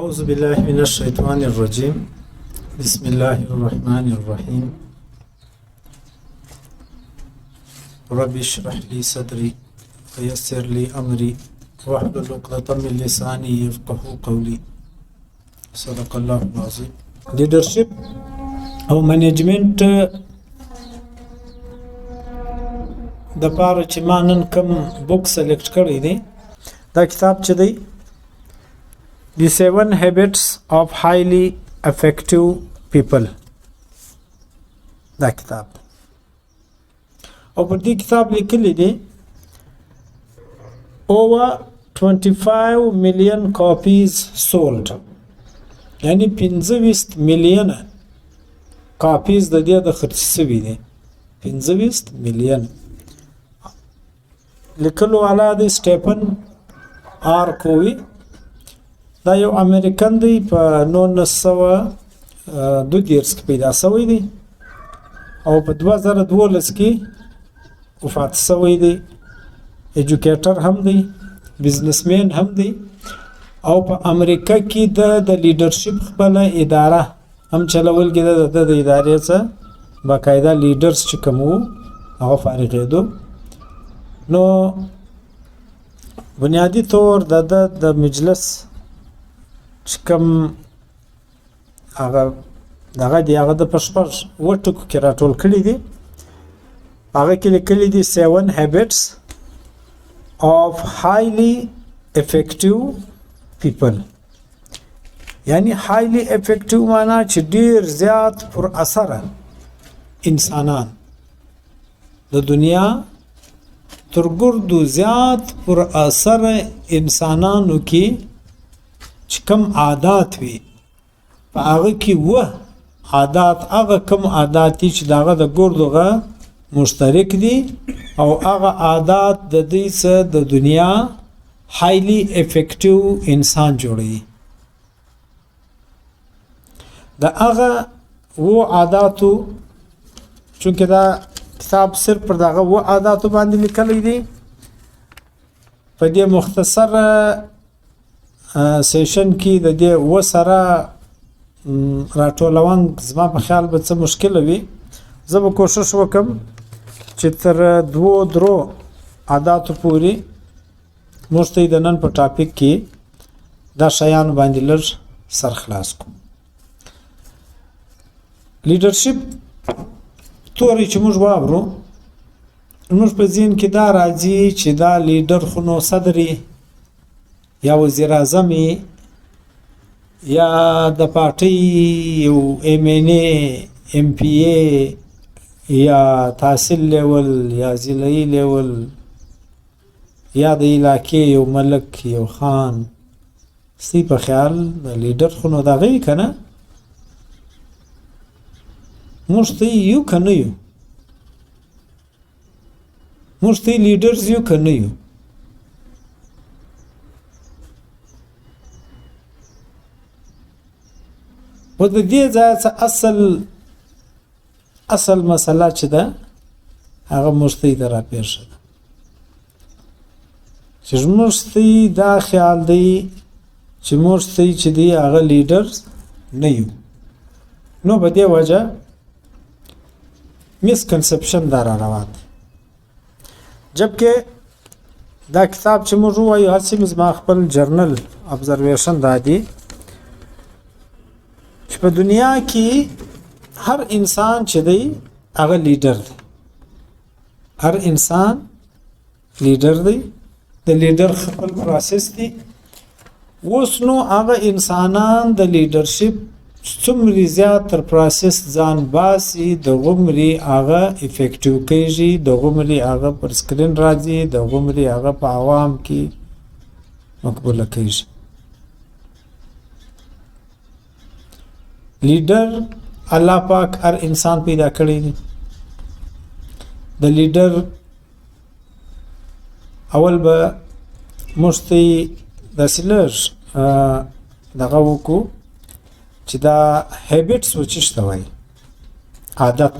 أعوذ بالله من الشيطان الرجيم بسم الله الرحمن الرحيم رب اشرح لي صدري ويسر لي أمري واحلل عقدة من لساني يفقهوا قولي صدق الله العظيم. لیډرشپ او منیجمنت د پاره چې ما نن کوم بوک سلیکټ کړی دی دا کتاب چې دی The 7 Habits of Highly Effective People دا کتاب او په دې کتاب لیکلی دی over 25 million copies sold یعنی 25 میلیون کاپیز د دې د خرڅ شوی دي 25 میلیون لیکلو والا دی سټیفن آر کووی دا یو امریکن دی په 1902 کې پیدا شوی دی او په 2012 کې وفات شوی دی ایجوکیټر هم دی بزنسمن هم دی او په امریکا کې د لیډرشپ خپل اداره هم چلول کېده د ادارې څخه باقاعده لیډرز چې کوم هغه فارغېدو نو بنیادی طور د مجلس چې کوم هغه د پښپړ وټکو کې راټول کړي دي هغه کې لیکلي دي 7 habits of highly effective people یعنی highly effective معنا چې ډیر زیات پر اثر انسانان د دنیا تر ګردو زیات پر اثر انسانانو کې چې کم عادات وي په هغه کې عادات هغه کم عادات چې داغه د ګردوغه مشترک دي او هغه عادات د دې څخه د دنیا highly effective انسان جوړي دا هغه عاداتو چونکه دا کتاب صرف پر داغه عاداتو باندې لیکلی دي په دې مختصر سیشن کې د دې وسره راټولوان زما په خیال به څه مشکل وي زه به کوشش وکم چې تر 2-3 عاداتو پورې مستې د نن په ټاپک کې دا شیان باندې لږ سر خلاص کو لیډرشپ توري چې موږ واورو موږ په ذهن کې دا راځي چې دا لیډر خو نو صدري یا وزیر اعظم یا د پارټي یو MPA یا تحصیل لیول یا ضلعي لیول یا د علاقې یو ملک یو خان سی په خیال د لیډر خو نو دا غي کنه مشته یو کنه یو مشته لیډرز یو کنه یو و د دې ځای اصل مسله چې ده هغه مشته درا پیښ شوه چې مشته دا خیال دی چې مشته چې دی هغه لیډرز نه یو نو په دې وجه مسکنسپشن دار روان جبکه دا کتاب چې موږ وایو هڅه مزما خپل جرنل ابزرویشن دادی چې په دنیا کې هر انسان چې دی هغه لیډر دی هر انسان لیډر دی د لیډر خپل پروسس دی اوس نو هغه انسانان د لیډرشپ څومره زیات تر پروسس ځان باسي د غومري هغه افیکټیو کیږي د غومري هغه پر سکرین راځي د غومري هغه په عوام کې مقبوله کیږي لیډر الله پاک هر انسان پیدا کړی دی د لیډر اول به مشتي د سلر دغه وکړو چې دا هابټس وچشته وای عادت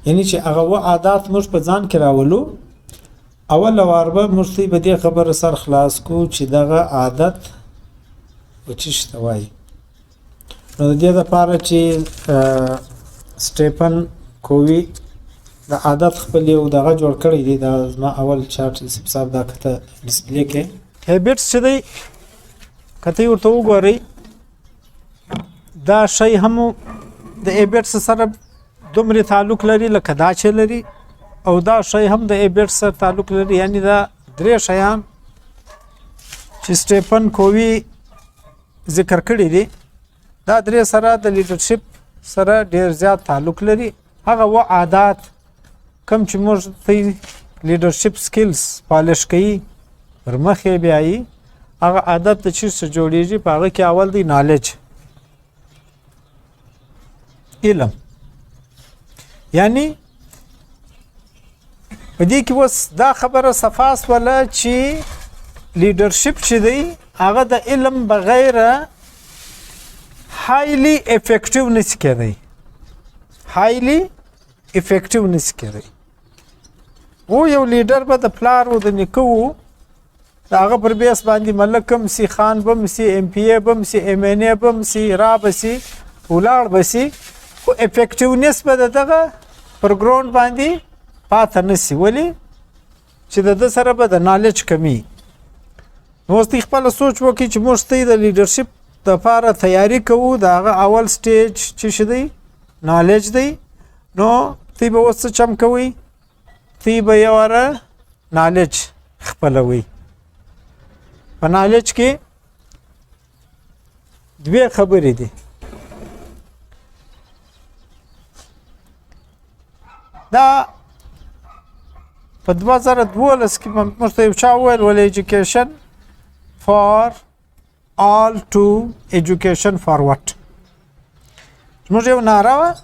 یعنی چې هغه عادت موږ په ځان کې راولو اول واربه مشتي به دې خبر سر خلاص کو چې دغه عادت وچش ته وایي. نو د دې دپاره چې سټیفن کووي د عادت خپل یو دغه جوړ کړی دی. دا زما اول چارټ صاحب دا کته ډسپلی کې هیبټس چې دی کته ورته وګورئ دا شی هم د هیبټس سره دومره تعلق لري لکه دا چې لري او دا شی هم د هیبټس سره تعلق لري. یعنی دا درې شیان چې سټیفن کووي ذکر کړی دی دا درې سره د لیډرشپ سره ډیر زیات تعلق لري. هغه و عادات کم چې موږ ته لیډرشپ سکلز پالش کوي پر مخې بیایي هغه عادت د چیرته جوړیږي په هغه کې اول دی نالج علم. یعنی په دې کې وس دا خبره صفاس ولا چې لیډرشپ چې دی هغه د علم بغیر highly effective نس کېدی. highly effective نس کېدی. و یو لیډر به د پلار و د نیکه و د هغه پر بیس باندې ملک هم سي خان بم سي ام پی ای بم سي ام ان ای بم سي را بسي ولاړ بسي خو افیکټیونس به دغه پروګراوند باندې پاتې نسی. ولی چې د سره به د نالج کمی. نو ست خپل سوچ وکړي چې موږ ته د لیډرشپ د لپاره تیاری کوو دا هغه اول سټیج چې شدی نالج دی. نو تی به وڅ چم کوي تی به یواره نالج خپلوي. په نالج کې دوه خبرې دي. دا په 2012 کې موږ ته یو چا وویل ول ایجوکیشن فار all to education for what. موږ یو ناره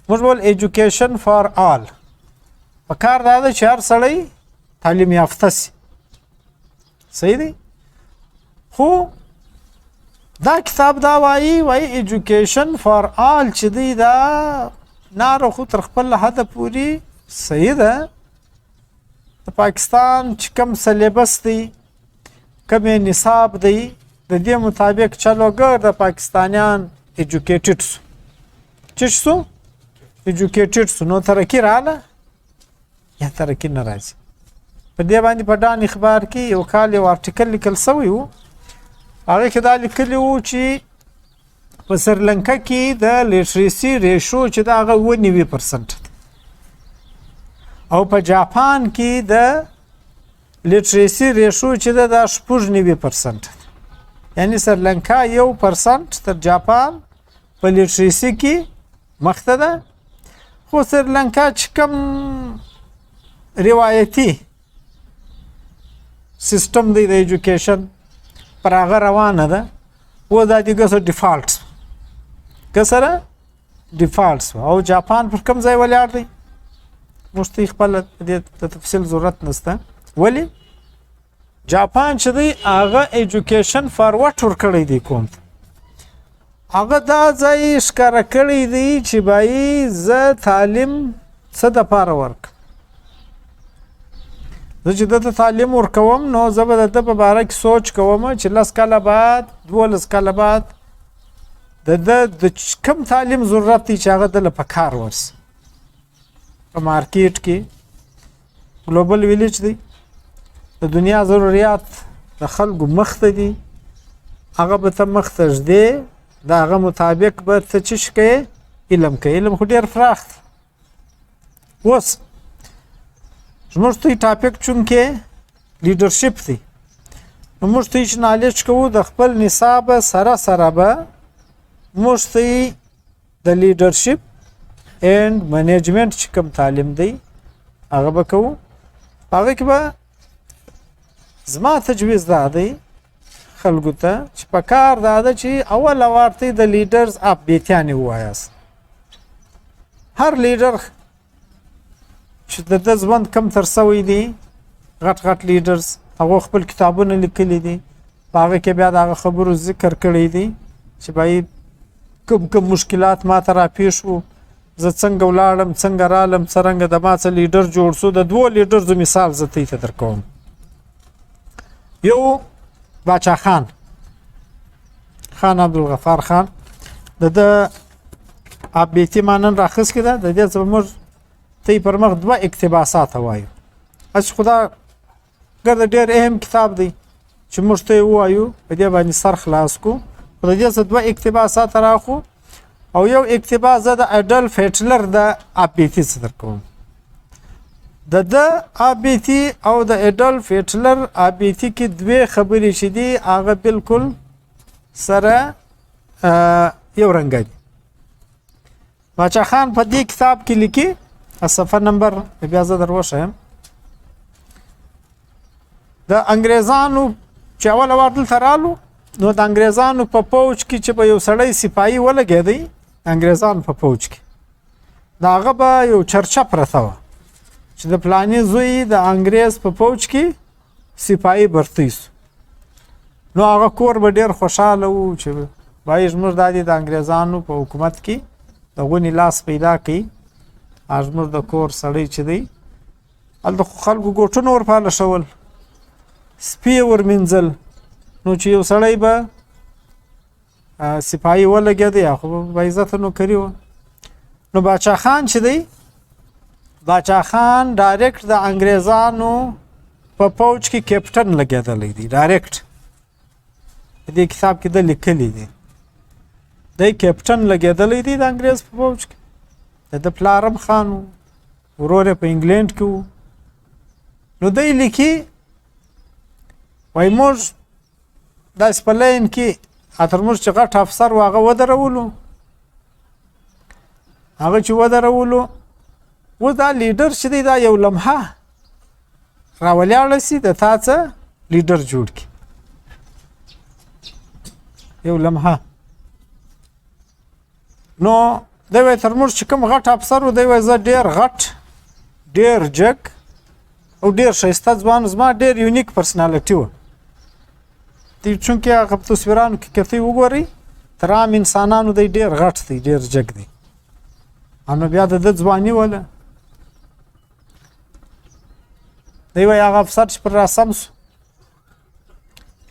موږ ول ایجوکیشن فار all په کار دا چې هر سړی تعلیم یافته سي. صحیح دی. خو دا کتاب دا وایي ایجوکیشن فار all چې دی دا ناره خو تر خپل حد پوری صحیح ده. د پاکستان چې کوم سلیبس دی کوم نصاب دی د دې مطابق چلوګر د پاکستانیان ایجوکیټډ سو چې سو ایجوکیټډ سو. نو ترقی رااله یا ترقی ناراضي. په دې باندې په ډان اخبار کې یو کال یو آرټیکل لیکل شوی وو. هغه کې دا لیکلی وو چې په سریلانکا کې د لیټریسي ریشو چې دا هغه 90% او په جاپان کې د لیټریسي ریشو چې دا 90%. یعنی سریلانکا 1% تر جاپان په لیټریسي کې مخته ده. خو سریلانکا چې کوم روایتي سیستم دی د ایجوکیشن پر هغه روانه ده و دا دیګه سره ډیفالټ کسره ډیفالټ او جاپان پر کوم ځای ولاړ دی. مستي خپل د تفصیل ضرورت نشته. ولی جاپان چې دی هغه ایجوکیشن فارورډ ور کړی دی کوم هغه دا ځای ښکارا کړی دی چې بای ز تعلیم څه د پاره ورک زه چې د تعلیم ورکوم نو زه به د په باره کې سوچ کوم چې 10 کاله بعد 12 کاله بعد د کم تعلیم ضرورت دی چې هغه د لپاره ورس په مارکیټ کې ګلوبل ویلیج دی د دنیا ضرورت د خلکو مخته دي هغه به ته مخته دی دا هغه مطابق به ته چې شکې علم کې علم خو ډیر فراخ وس زموږ ته ټاپک چونکه لیډرشپ دی نو موږ ته چې نالج کوو د خپل نصاب سره سره به موږ ته د لیډرشپ اینڈ منیجمنت چې کوم تعلیم دی هغه به کوو. هغه کې به زما تجویز دا دی خلکو ته چې په کار دا ده چې اول ورته د لیډرز اپ بیتیانې وایاست. هر لیډر چې د ځوند کم تر سوی دي غټ غټ لیډرز هغه خپل کتابونه لیکلي دي هغه کې بیا دا خبرو ذکر کړی دي چې بای کوم مشکلات ما ته را پیښ وو زه څنګه ولاړم څنګه رالم څنګه د ما څخه لیډر جوړ شو. د دوه لیډرز مثال زه ته درکوم. یو باچا خان خان عبدالغفار خان د ابیتی مانن راخص کده د دې زموږ تی پر مخ دوه اقتباسات وایو اس خدا ګرد ډېر اهم کتاب دی چې موږ ته وایو په دې باندې سر خلاص کو په دې څه دوه اقتباسات راخو او یو اقتباس د اډلف هټلر د ابیتی څخه کوم د ابیتی او د اډلف هټلر ابیتی کې دوه خبرې شدي هغه بالکل سره یو رنګ دي باچا خان په دې کتاب کې لیکي صفحه نمبر بیا زه دروښیم د انګريزانو چې اول ورتل ترالو نو د انګريزانو په پوج کې چې په یو سړی سپایي ولګېدی انګريزان په پوج کې دا هغه به یو چرچا پرته و چې د پلانې زوی د انګريز په پوج کې سپایي برتیس نو هغه کور به ډیر خوشاله وو چې وایي زموږ د انګريزانو په حکومت کې د غونی لاس پیدا کړي ازمر د کور سړی چې دی ال د خلکو ګوټونو ورپاله شول سپی ورمنځل نو چې یو سړی به سپایي ولګېدی خو به عزت نو کړی و نو باچا خان چې دی باچا خان ډایرکټ د انګريزانو په پوج کې کیپټن لګېدلی دی ډایرکټ دې کتاب کې د لیکلي دی د کیپټن لګېدلی دی د انګريز په پوج کې د پلارم خان ورور په انګلند کې نو دی لیکي وای موږ داس په لین کې اتر موږ چې غټ افسر واغه ودرولو هغه چې ودرولو و دا لیډر چې دی دا یو لمحه راولیاړ سي د تاسو لیډر جوړ کی یو لمحه نو دی وای تر موږ چې کوم غټ افسر و دی وای زه ډیر غټ ډیر جګ او ډیر ښایسته ځوان زما ډیر یونیک پرسنالټي و دی چونکې هغه په تصویرانو کې کتئ وګورئ تر عام انسانانو دی ډیر غټ دی ډیر جګ دی نو بیا د ځواني وله دی وای هغه افسر چې پر راسم سو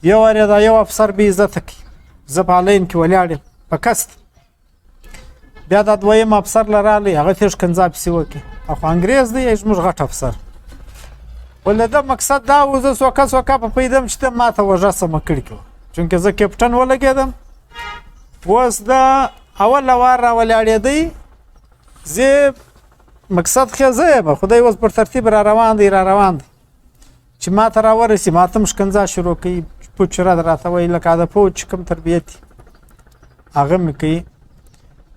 یو وارې دا یو افسر بې عزته کړي زه په لین کې ولاړ یم په کست بیا دا دویم افسر لرالی هغه ته ښکنځا پسې وکړي خو انګریز دی زموږ غټ افسر ول د مقصد دا و زه سوکه په پیدم چې ته ماته وژه سمه کړي کوه چونکې زه کیپټن ولګېدم اوس د اول وار راولاړېدی زه مقصد خو زه یم خدای اوس پر ترتیب را روان دی چې ماته راورسي ماته هم ښکنځا شروع کوي پوچ راته وایي لکه د پوچ کوم تربیت هغه مې کوي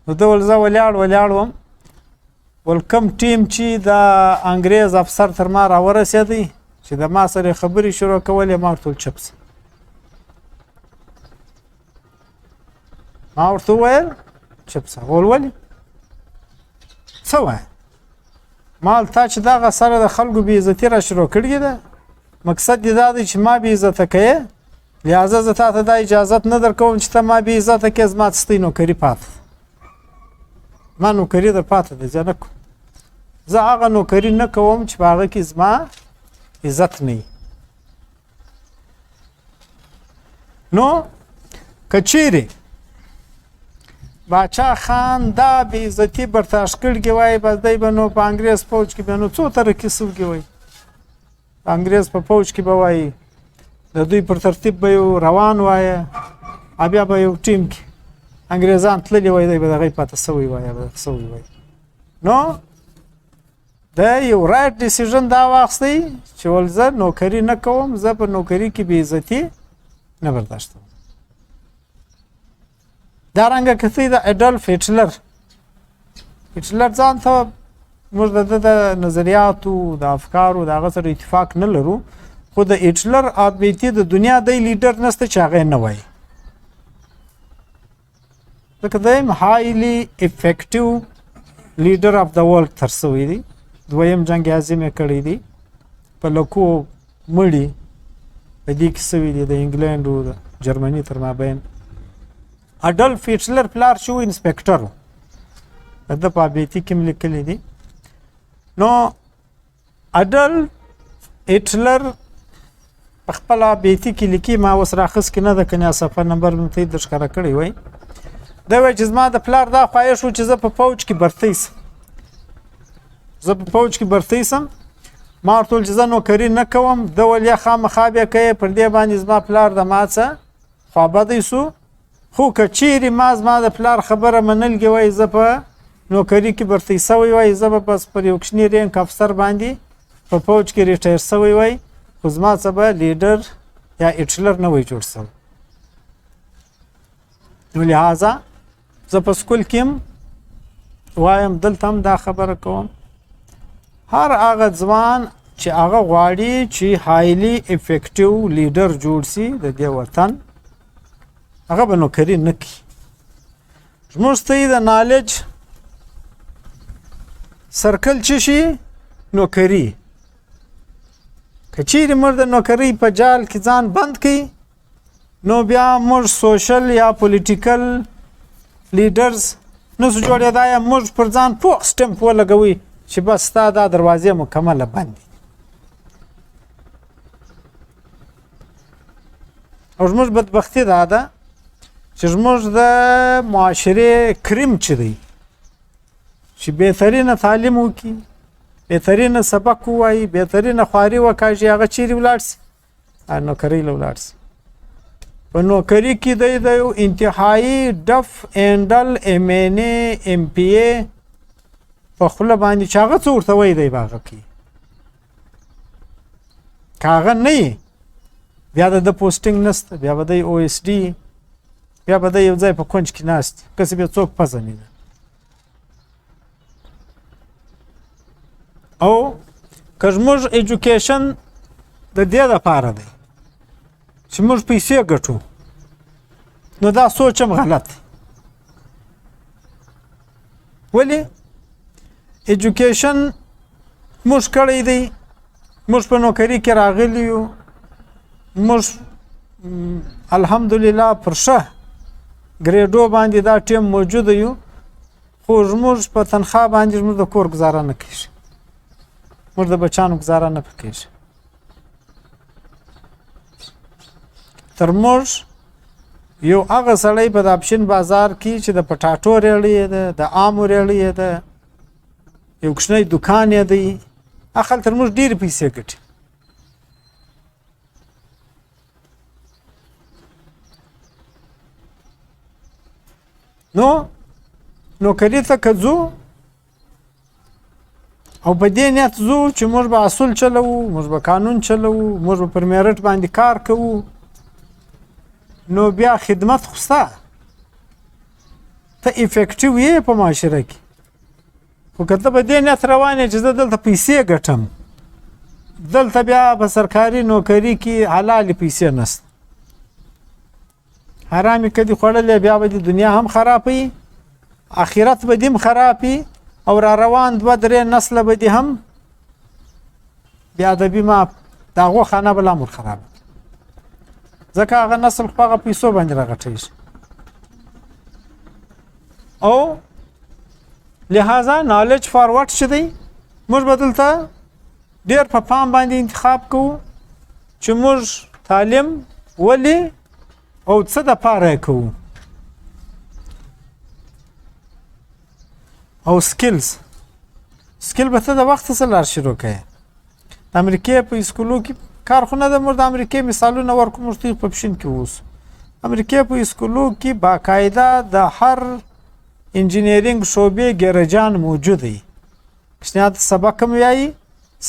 نو ده ول زه ولاړ وم ول کوم ټیم چې د انګریز افسر تر ما راورسېدی چې د ما سره خبرې شروع کولې ما ورته چپ سه ما ورته وویل چپ سه ول ولې څه وایې ما تا چې دغه سره د خلکو بې عزتي را شروع کړې ده مقصد دې دا دی چې ما بې عزته کوې لهذا زه تا ته دا اجازت نه درکوم چې ته ما بې عزته کوې زما څه نوکري پاته ما نوکري در پاته ده زه نه کوم زه هغه نوکري نه کوم چې په هغه کې زما عزت نه وي نو که چیرې باچا خان دا بې عزتي برداشت کړي وای بس دی به نو په انګریز فوج کې به نو څو ترقي سوګي وای په انګریز په فوج کې به وایي د دوی پر ترتیب به یو روان وایه بیا به یو ټیم کې انګریزان تللي وای دی به د هغې پاته سوی وای نو د یو رایټ ډیسیژن دا واخیستی چې ول زه نوکري نه کوم زه په نوکري کې بې عزتي نه برداشتوم دارنګه کتئ د اډلف هټلر ځان ته موږ د نظریاتو د افکارو د هغه سره اتفاق نه لرو خو د هټلر ابیتي د دنیا دی لیډر نسته چې هغه نه وایي ځکه دی هایلی افیکټیو لیډر اف د ورلډ تر سوی دی دویم جنګ عظیم یې کړی دی په لکو مړي په دې کې سوي دي د انګلند او د جرمني تر مابین اډلف هټلر پلار شو انسپکټر د په ابیتي کې لیکلي دي نو اډلف هټلر په خپل بیتي کې لیکي ما اوس راخص کې نه د کنیا صفحه نمبر مې ته درش کړی کړی وای دا وای چې زما د پلار دا خواهش و چې زه په فوج کې برتۍ سم زه په فوج کې برتۍ سم ما ورته ویل چې زه نوکري نه کوم ده ویل یا خامخا بیا کوې پر دې باندې زما پلار د ما څه خوابدی سو خو که چیرې ما زما د پلار خبره منلګې وای زه په نوکري کې برتۍ سوی وای زه به بس پر یو کوچني رینک افسر باندې په فوج کې ریټایر سوی وای خو زما څه به لیډر یا هټلر نه وای جوړ سوی نو لهذا زه په سکول کې وایم دلته هم دا خبره کوم هر هغه ځوان چې هغه غواړي چې هایلی افیکټیو لیډر جوړ سي د دې وطن هغه به نوکري نه کوي زموږ ته د نالج سرکل چې شي نوکري که چیرې موږ د نوکرۍ په جال کې ځان بند کړي نو بیا موږ سوشل یا پولیټیکل لیډرز نسو جوړېدای موږ پر ځان پوخ سټمپ ولګوي چې بس ستا دا دروازې مکمله بند دي او زموږ بدبختي دا ده چې زموږ د معاشرې کریم چې دی چې بهترینه تعلیم وکړي بهترینه سبق ووایي بهترینه خواري وکاږي هغه چیرې ولاړ سي نوکرۍ له ولاړ سي په نوکري کې دی د یو انتهایي ډف اینډل ایم این ای ایم پی ای په خوله باندې چې هغه څه ورته وایي دی به هغه کوي که هغه نه وي بیا د پوسټینګ نشته بیا به دی او ایس ډي بیا به دی یو ځای په کونج کې ناست کسې بیا څوک پزه نه ده او که زموږ ایجوکیشن د دې دپاره دی چې موږ پیسې ګټو نو دا سوچ هم غلط دی ولې ایجوکیشن موږ کړی دی موږ په نوکري کې راغلي یو موږ الحمدلله پر ښه ګریډو باندې دا ټیم موجود یو خو زموږ په تنخوا باندې زموږ د کور ګزاره نه کېږي موږ د بچانو ګزاره نه پکېږي تر موږ یو هغه سړی په د اپشن بازار کې چې د پټاټو ریړۍ یې ده د آمو ریړۍ یې ده یو کوچنی دوکان یې دی هغه تر موږ ډېرې پیسې ګټي نو نوکري ته که ځو او په دې نیت ځو چې موږ به اصول چلوو موږ به قانون چلوو موږ به پر میرټ باندې کار کوو نو بیا خدمت خو ستا ته افیکټیو یې په معاشره کې خو که ته په دې نیت روان یې چې زه دلته پیسې ګټم دلته بیا په سرکاري نوکري کې حلالې پیسې نشته حرامې که دې خوړلې بیا به د دنیا هم خرابوي آخرت به دې هم خرابوي او را روان دوه درې نسله به دې هم بې ادبي ما د هغو خانه به لا مور خراب ځکه هغه نسل خو هغه پیسو باندې راغټېږي او لہذا نالج فارورډ چې دی موږ به دلته ډېر په پام باندې انتخاب کوو چې موږ تعلیم ولې او څه دپاره یې کوو او سکیلز سکیل به ته د وخت څه لار شروع کوې د امریکې په اسکولو کې کار خو نه ده موږ د امریکې مثالونه ورکو موږ په پشین کې اوسو امریکې په اسکولو کې باقاعده د هر انجینیرینګ شعبې ګیرجان موجود دی کوچنیان سبق هم وایي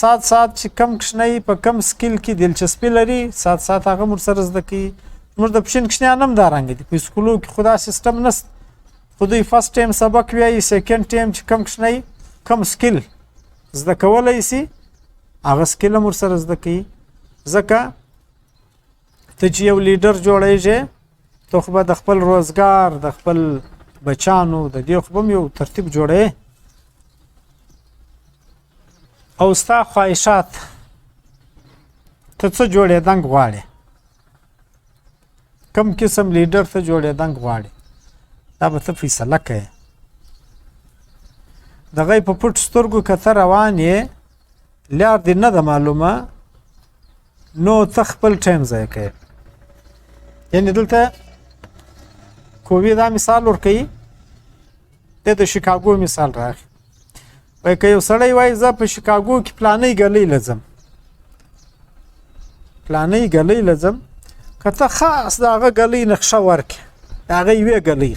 سات چې کم کوچنی په کم سکیل کې دلچسپي لري سات هغه موږ سره زده کوي موږ د پشین کوچنیان هم دارنګه دي په اسکولو کې خو دا سیسټم نشته خو دوی فرست ټایم سبق وایي سیکنډ ټایم چې کم کوچنی کم سکیل زده کولی سي هغه سکیل هم ورسره زده کوي ځکه ته چې یو لیډر جوړیږې ته خو به د خپل روزګار د خپل بچانو د دې خو به هم یو ترتیب جوړی او ستا خواهشات ته څه جوړېدنګ غواړې کم قسم لیډر ته جوړېدنګ غواړې دا به ته فیصله کوې د هغې په پټ سترګو که ته روان یې لار دې نه ده معلومه نو ته خپل ټایم ضایع کوې. یعنې دلته کووي دا مثال ورکوي، د شیکاګو مثال راغی. وایي که یو سړی وایي زه په شیکاګو کې پلانۍ ګلۍ له ځم، پلانۍ ګلۍ له ځم، که ته خاص د هغه ګلۍ نقشه ورکړې، د هغه یوې ګلۍ،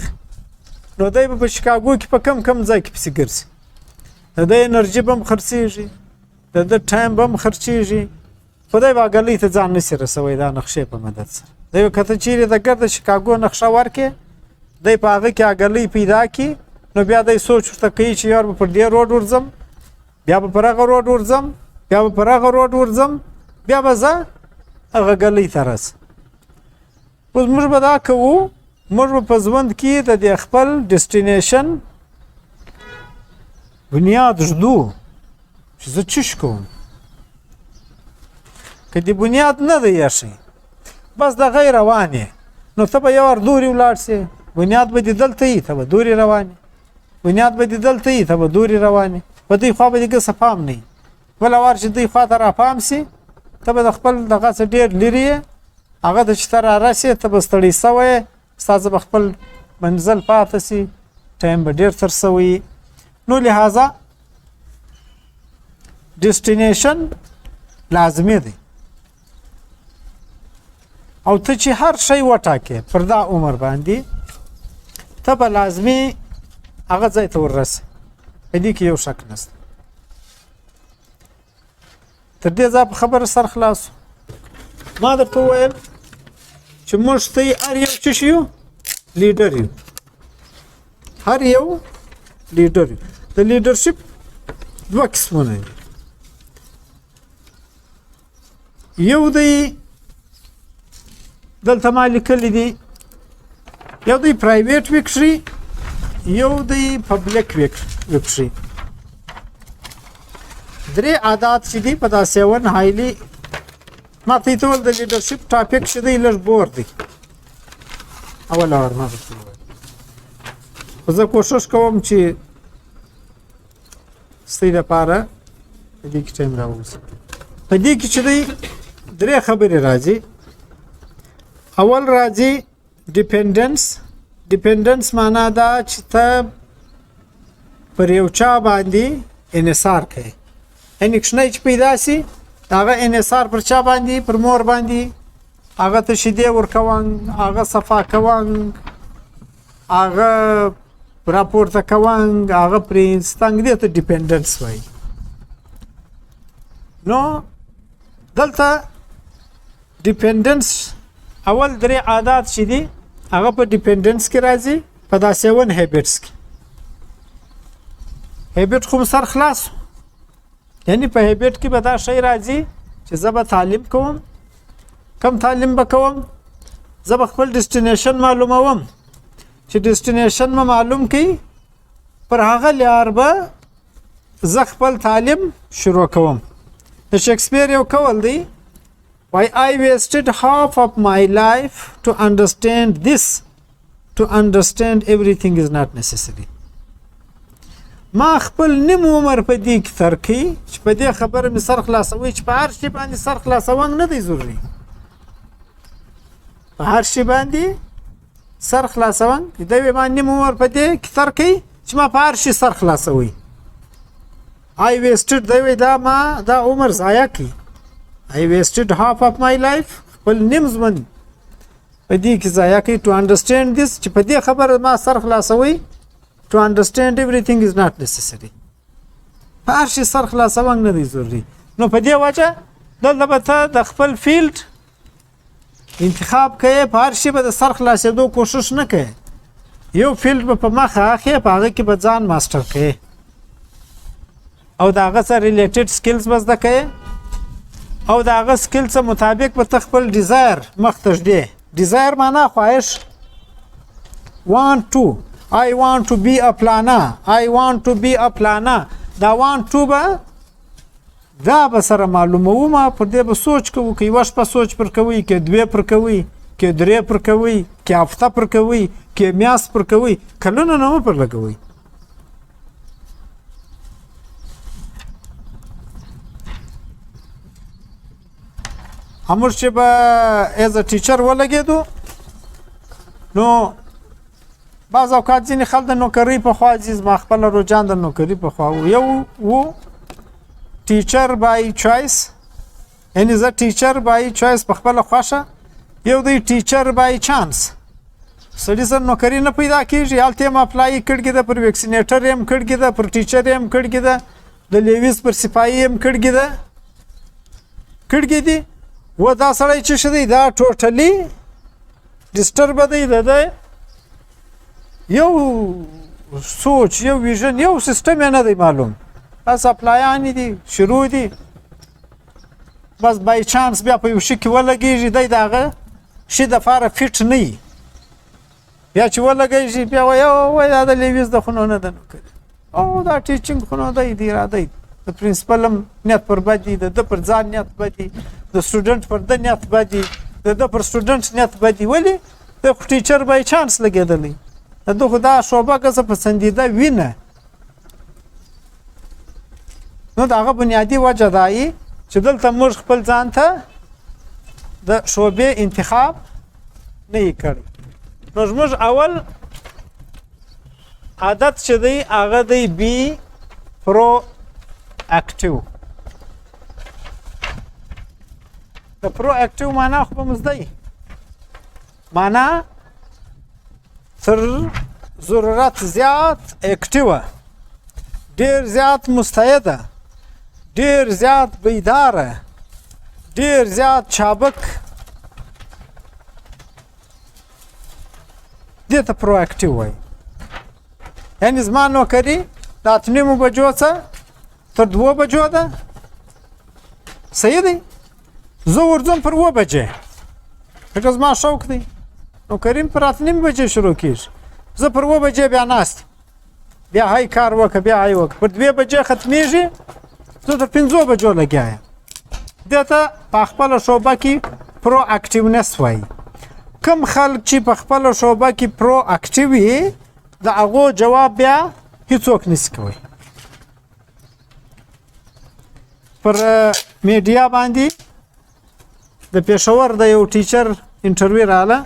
نو دی به په شیکاګو کې په کم ځای کې پسې ګرځي، د ده انرژي به هم خرڅېږي، د ده ټایم به هم خرچېږي، خو دی به ګلۍ ته ځان نشي رسوی دا نقشې په مدد سره. دی به که ته چیرې د ګرد شیکاګو نقشه ورکړې، دی په هغه کې هغه ګلۍ پیدا کړي، نو بیا دی سوچ ورته کوي چې یار به پر دې روډ ورځم، بیا به پر هغه روډ ورځم، بیا به پر هغه روډ ورځم، بیا به زه هغه ګلۍ ته رسم. اوس موږ به دا کوو، موږ به په ژوند کې د دې خپل ډیسټینیشن بنیاد ږدو چې زه چش کوم. که دې بنیاد نه دی ایښی، بس دغه یې روان یې، نو ته به یو ور دورې ولاړ سې، بنیاد به دې دلته یي، ته به دورې روان یې، بنیاد به دې دلته یي، ته به دورې روان یې، په دوی خوا به دې ګسه پام نه وي. بله وار چې دوی خوا ته را پام سي، ته به د خپل دغه څه ډېر لرې یې، هغه ته چې ته را رسې، ته به ستړی سوی یې، ستا به خپل منزل پاته سي، ټایم به ډېر تېر سوی. نو لہذا ډیسټینیشن لازمي دی، او ته چې هر شی وټاکې پر دا عمر باندې، ته به لازمي هغه ځای ته وررسې، په دې کې یو شک نشته. تر دې ځایه په خبره سر خلاص. ما درته وویل چې موږ ته هر یو څه یو لیډر یو، هر یو لیډر یو. د لیډرشپ دوه قسمونه دي، یو دی دلته ما لیکلی دی، یو دی پرایویټ ویکټري، یو دی پبلک ویکټري. درې عادات چې دي په دا 7 هایلی، ما ته یې ته ویل د لیډرشپ ټاپک چې دی لږ بور دی، اوله وار ما درته وویل. خو زه کوشش کوم چې ستاسو لپاره په دې کې ټایم راووځي. په دې کې چې دی درې خبرې راځي. اول راځي ډیپینډنس. ډیپینډنس معنا دا چې ته پر یو چا باندې انحصار کوې، یعنې کوچنی چې پیدا سي هغه انحصار پر چا باندې، پر مور باندې، هغه ته شیدې ورکوم، هغه صفا کوم، هغه راپورته کوم، هغه پرې ستنګ، دې ته ډیپینډنس وایي. نو دلته ډیپینډنس اول درې عادات چې دي هغه په ډیپینډنس کې راځي، په دا 7 هیبټس کې. هیبټ خو سر خلاص، یعنی په هیبټ کې به دا شی راځي چې زه به تعلیم کوم. کم تعلیم به کوم؟ زه به خپل ډیسټینیشن معلوموم، چې ډیسټینیشن ما معلوم کړي، پر هغه لار به زه خپل تعلیم شروع کوم. د شکسپیر یو قول دی، why I wasted half of my life to understand this, to understand everything is not necessary. ما خپل نیم عمر په دې کې تر کړی چې په دې خبره مې سر خلاصوي چې په هر شي باندې سر خلاصول نه دی ضروري. په هر شي باندې سر خلاصول دا به ما نیم عمر په دې کې تر کړی چې ما په هر شي سر خلاصوي. I wasted دا عمر ضایع کړی. I wasted half of my life، خپل نیم ژوند په دې کې ضایع کړی to understand this، چې په دې خبره ما سر خلاصوي. To understand everything is not necessary. په هر شي سر خلاصول نه دی ضروري. نو په دې وجه دلته به ته د خپل فیلډ انتخاب کوې، په هر شي به د سر خلاصېدو کوشش نه کوې. یو فیلډ به په مخه اخې، په هغه کې به ځان ماسټر کوې، او د هغه سره ریلیټډ سکلز به زده کوې، او د هغه سکل څه مطابق به ته خپل ډیزایر مخ ته ږدې. ډیزایر معنا خواهش. want to، I want to be a planner، I want to be a planner. دا want to به دا به سره معلوموم، پر دې به سوچ کوو، که یوه شپه سوچ پر کوئ، که 2 پر کوئ، که 3 پر کوئ، که هفته پر کوئ، که میاشت پر کوئ، کلونه نه مه پر لګوئ. امر چې به ایز ا ټیچر ولګېدو نو بعض اوقات ځینې خلک د نوکرۍ په خوا ځي زما خپله رجحان د نوکرۍ په خوا یو و ټیچر بای چوایس یعنې زه ټیچر بای چوایس په خپله خوښه یو دی ټیچر بای چانس سړي سره نوکري نه پیدا کېږي هلته یم اپلای کړې ده پر ویکسینیټر یم کړې ده پر ټیچر یم کړې ده د لیویس پر سپایي یم کړې ده کړې دي و دا سړی چې شه دی دا ټوټلي ډسټربه دی د ده یو سوچ یو ویژن یو سیستم یې نه دی معلوم بس اپلایانې دي شروع دي بس بای چانس بیا په یو شي کې ولګېږي دی د هغه شي دپاره فټ نه وي بیا چې ولګېږي بیا وایي دا د لیویس د خونو نه ده نوکري او دا ټیچینګ خونو دی د اراده د پرنسپل هم نیت پر بد دي د ده پر ځان نیت بد دي د سټوډنټ پر ده نیت بد دي د ده پر سټوډنټ نیت بد دي ولې د خو ټیچر بای چانس لګېدلی د ده خو دا شعبه که څه پسندیده وینه نو د هغه بنیادي وجه دا یي چې دلته موږ خپل ځان ته د شعبې انتخاب نه یې کړی نو زموږ اول عادت چې دی هغه دی بی پرو اکټیو د پرو اکټیو معنا خو به مو زده یي معنا تر ضرورت زیات اکټیوه ډېر زیات مستعده ډېر زیات بیداره ډېر زیات چابک دې ته پرو اکټیو وایي یعنې زما نوکري د 8:30 بجو څخه تر 2 بجو ده صحیح دی زه ورځم پر 2 بجې ځکه زما شوق دی نوکري پر 8:30 بجې شروع کېږي زه پر 2 بجې بیا ناست بیا هی کار وکړه بیا هی وکړه پر 2 بجې ختمېږي زه تر 5 بجو لګیا یم دې ته په خپله شعبه کې پرو اکټیونس وایي کم خلک چې په خپله شعبه کې پرو اکټیو وي د هغو جواب بیا هیڅوک نشي کوی پر میډیا باندې د پېښور د یو ټیچر انټرویو راغله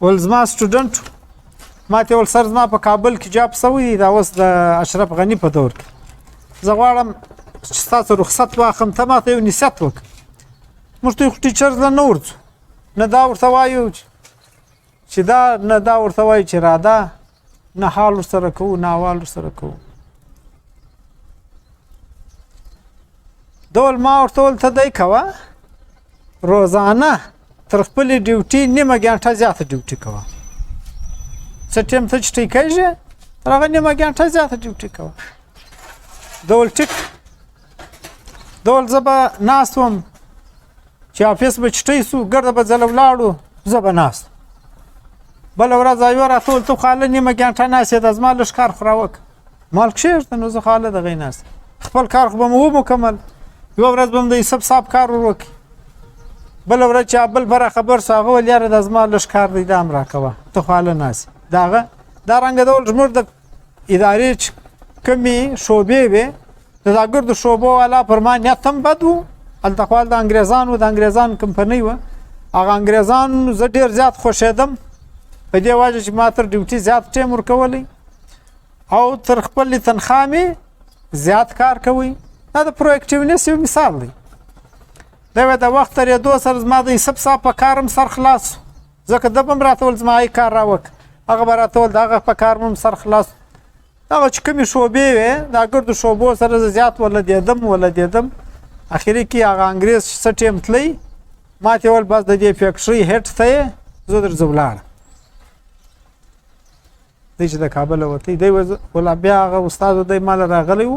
ول زما سټوډنټ ما ته ول سر زما په کابل کې جاب سوی دا اوس د اشرف غني په دور کې زه غواړم چې ستاسو رخصت واخلم ته ماته یو نصیحت وکړه موږ ته خو ټیچر ته نه ورځو نه دا ورته وایو چې دا نه دا ورته وایو چې راده نه حال ورسره کوو نه احوال ورسره کوو ډول ما ورته ویل ته دی کوه روزانه تر خپلې ډیوټي نیمه ګنټه زیاته ډیوټي کوه څه ټیم ته چې ټیکیږي تر هغه نیمه ګنټه زیاته ډیوټي کوه ډول ټیک ډول زه به ناست وم چې افیس به چټی سو ګرده به ځله ولاړو زه به ناست بله ورځ یوه راته ویل ته خو هله نیمه ګنټه ناست یې دا زما لږ کار خو راوکړه ما ویل کښېږده نو زه خو هله دغې ناست خپل کار خو به مو ومکمل یوه ورځ به م د حساب صاحب کار ور وکړي بله ورځ چې بل بره خبر سو هغه ویل یاره دا زما لږ کار دی دا هم راکوه ته خو هله ناست د هغه دا رنګه ډول زموږ د ادارې چې کمې شعبې وې د دا ګردو شعبو والا پر ما نیت هم بد و هلته خو د انګریزانو د انګریزانو کمپنۍ وه هغه انګریزانو زه ډېر زیات خوښېدم په دې وجه چې ما تر ډیوټي زیات ټیم ورکولی او تر خپلې تنخوا مې زیات کار کوئ دا د پروکټیونس یو مثال دی دا د وخت تېرېدو سره زما د حساب صاحب په کار هم سر خلاص ځکه ده به هم راته ویل زما ای کار راوکړه هغه به راته ویل د هغه په کار هم سر خلاص دغه چې کومې شعبې وې دا ګردو شعبو سره زه زیات ولدېدم اخري کې هغه انګریز څه ټیم تللی ما ته ویل بس د دې فیکټرۍ هیډ ته یې زه درځه ولاړم دی چې د کابله وتی دی ولا بیا هغه استاد دی مال راغلی و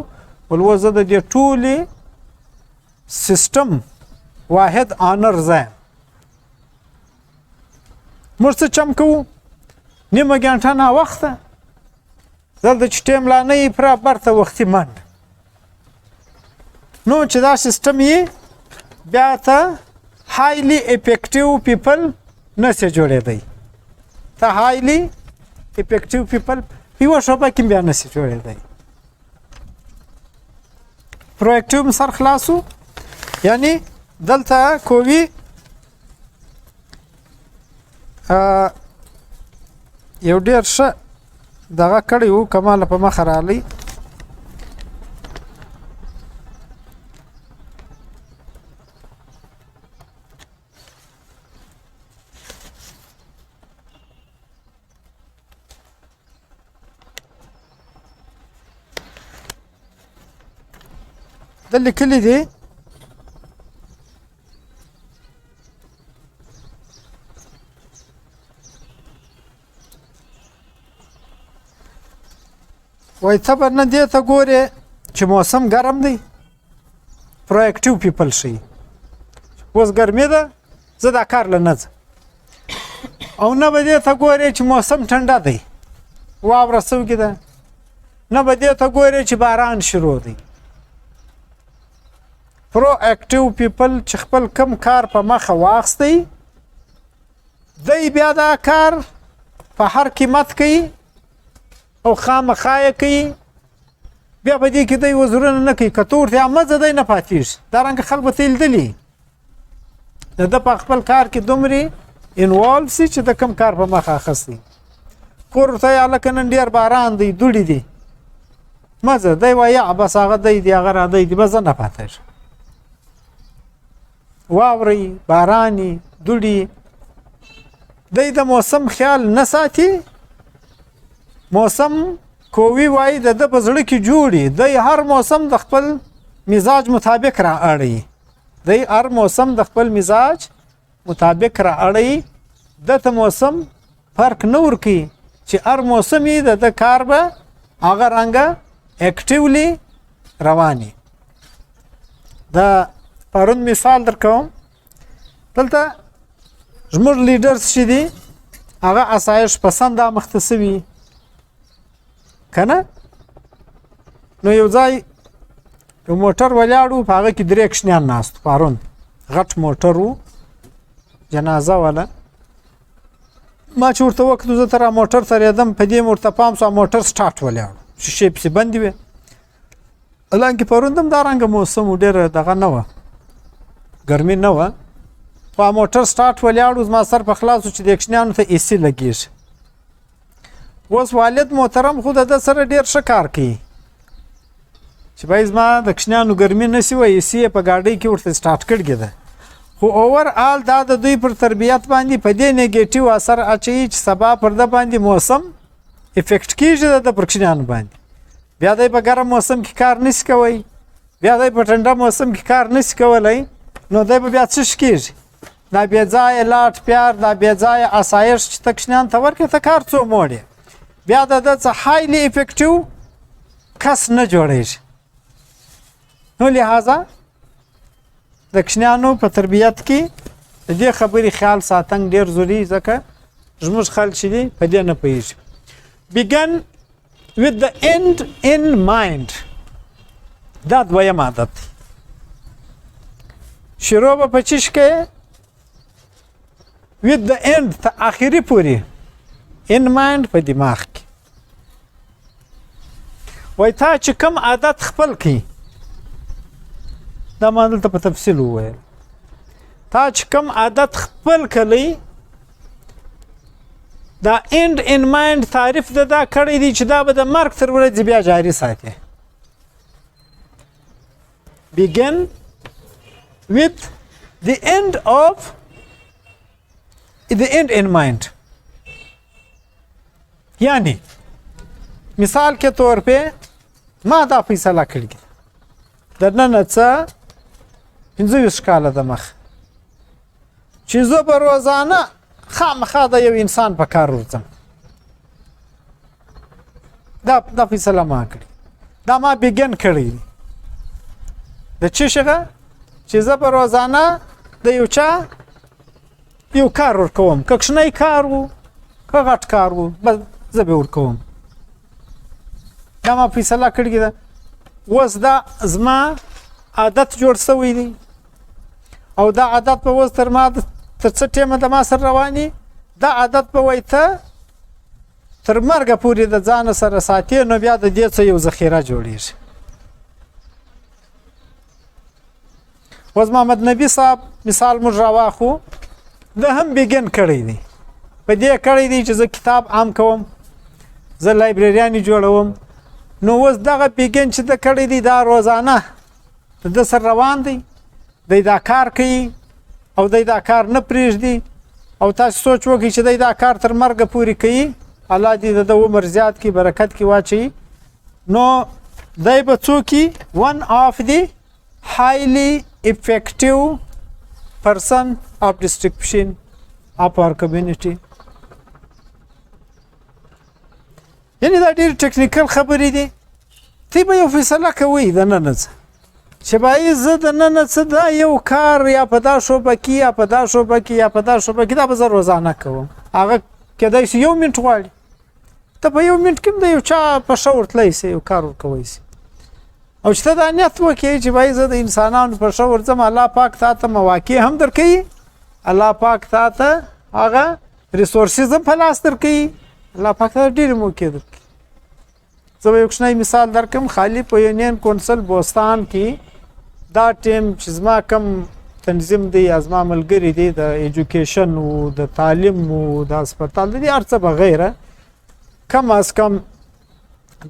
ول و زه د دې ټولې سیستم واحد آنر زه موږ څه چم کوو نیمه ګنټه ناوخته دلته چې ټیم لا نه یې پوره برته وختي منډه نو چې دا سیستم یې بیا ته هایلی افیکټیو پیپل نسې جوړېدی ته هایلی افیکټیو پیپل په یوه شعبه کې بیا نسې جوړېدی پروکټیو سر خلاصو یعنی دلته کووي یو ډېر ښه دغه کړی وو کماله په مخه رالی د لیکلي دي وای ته به نه دې ته ګورې چې موسم ګرم دی پرواکټیو پیپل شي اوس ګرمي ده زه دا کار له نه ځم او نه به دې ته ګورې چې موسم ټنډه دی واوره سوکې ده نه به دې ته ګورې چې باران شروع دی پرواکټیو پیپل چې خپل کم کار په مخه واخستی دی بیا دا کار په هر قیمت کوي او خامخا یې کوي بیا په دې کې دی وزرونه نه کوي که ته ورته مزه دی نه پاتېږي دارنګه خلک به ته یې لیدلي د ده په خپل کار کې دومرې انوالو سي چې د کم کار په مخه اخستی کور ورته یې هلکه نن ډېر باران دی دوړې دي مزه دی وایه بس هغه دی دی هغه رادی دی بس زه نه پاتېږم واورئ بارانې دوړې دی د موسم خیال نه ساتي موسم کووي وایي د ده په زړه کې جوړي دی هر موسم د خپل مزاج مطابق را اړوي دی هر موسم د خپل مزاج مطابق را اړوي ده ته موسم فرق نه ورکوي چې هر موسم یې د ده کار به هغه رنګه اکټیولی رواني د پرون مثال در کوم دلته زموږ لیډرز چې دي هغه اسایش پسنده مخته سوي که نه نو یو ځای یو موټر ولاړ و په هغه کې درې کشنیان ناست پرون غټ موټر و جنازه والا ما چې ورته وکتو زه تر موټر تېرېدم په دې مې ورته پام سو موټر سټارټ ولاړ شیشې پسې بندې وې حالانکې پرون هم دارنګه موسم و ډېره دغه نه وه ګرمي نه وه خو موټر سټارټ ولاړ و زما سر په خلاص و چې د کشنیانو ته اې سي لګېږي اوس والد محترم خو د ده سره ډېر ښه کار کوي چې بای زما د کشنیانو ګرمي نه سي وه اې سي یې په ګاډۍ کې ورته سټارټ کړې ده خو اوورآل دا د دوی پر تربیت باندې په دې نیګیټیو اثر اچوي چې سبا پر ده باندې موسم افیکټ کېږي د پر کشنیانو باندې بیا دی په ګرم موسم کې کار نشي کوی بیا دی په ټنډه موسم کې کار نشي کولی نو دی به بیا څه شي کېږي دا بې ځایه لاټ پیار دا بې ځایه اسایش چې ته کشنیانو ته ورکړې ته کار څو موړې بیا د ده څه هایلی افیکټیو کس نه جوړېږي نو لحاظه د کشنیانو په تربیت کې د دې خبرې خیال ساتنګ ډېر ضروري ځکه زموږ خلک چې دي په دې نه پوهېږي begin with the end in mind دا دویم عادت دی شروع به په چیش کې with the end ته آخري پورې in mind په دماغ کې وای تا چې کوم عادت خپل کړي دا ما دلته په تفصیل وویل تا چې کوم عادت خپل کړی دا end in mind تعریف د دا کړی دی چې دا به د مرګ تر ورځې بیا جاري ساتي begin with the end in mind یعنی مثال के तौर पे ما دا فیصله کړې د نن څه 25 کاله د مخ چې زه به روزانه خامخا د یو انسان په کار ورځم دا فیصله ما کړې دا ما بیګن کړی د څه شغه چې زه به روزانه د یو چا یو کار ورکوم که کوچنی کار و که غټ کار و بس زه به ورکوم دا ما فیصله کړې ده اوس دا زما عادت جوړ شوی دی او دا عادت په اوس تر ما تر څه ټیمه د ما سره رواني دا عادت په وای ته تر مرګه پورې د ځان سره ساتي نو بیا د دې څه یو ذخیره جوړیږي اوس محمد نبی صاحب مثال موږ راواخو د هم بیګن کړی دی په دې کړی دی چې زه کتاب عام کوم زه لایبرریانې جوړوم نو اوس دغه بیګن چې د کړی دی دا روزانه د سر روان دی دی دا کار کوي او دی دا کار نه پرېږدي او تاسو سوچ وکړئ چې دی دا کار تر مرګه پورې کوي الله دې د عمر زیات کړي برکت کې واچوي نو دی به څوک one of the highly effective person of distribution of our community یعنی دا ډېر ټکنیکل خبرې دي تی به یو فیصله کوئ د ننه څه چې باید زه د ننه څه دا یو کار یا په دا شوبه کې یا په دا شوبه کې یا په دا شوبه کې دا به زه روزانه کوم هغه کېدای شي 1 منټ غواړي ته په 1 منټ کې د یو چا په ښه ورتلی سي یو کار ورکوی سي او چې ته دا نیت وکړې چې باید زه د انسانانو په ښه ورځم الله پاک تا ته مواقع هم درکوي الله پاک تا ته هغه ریسورسز هم په لاس درکوي الله پاک ته ډېرې موقع درکوي زه به یو کوچنی مثال درکړم خالي په یونین کونسل بوستان کې دا ټیم چې زما کم تنظیم دی یا زما ملګري دی د ایجوکیشن و د تعلیم و د هسپتال دی هر څه بغیره کم از کم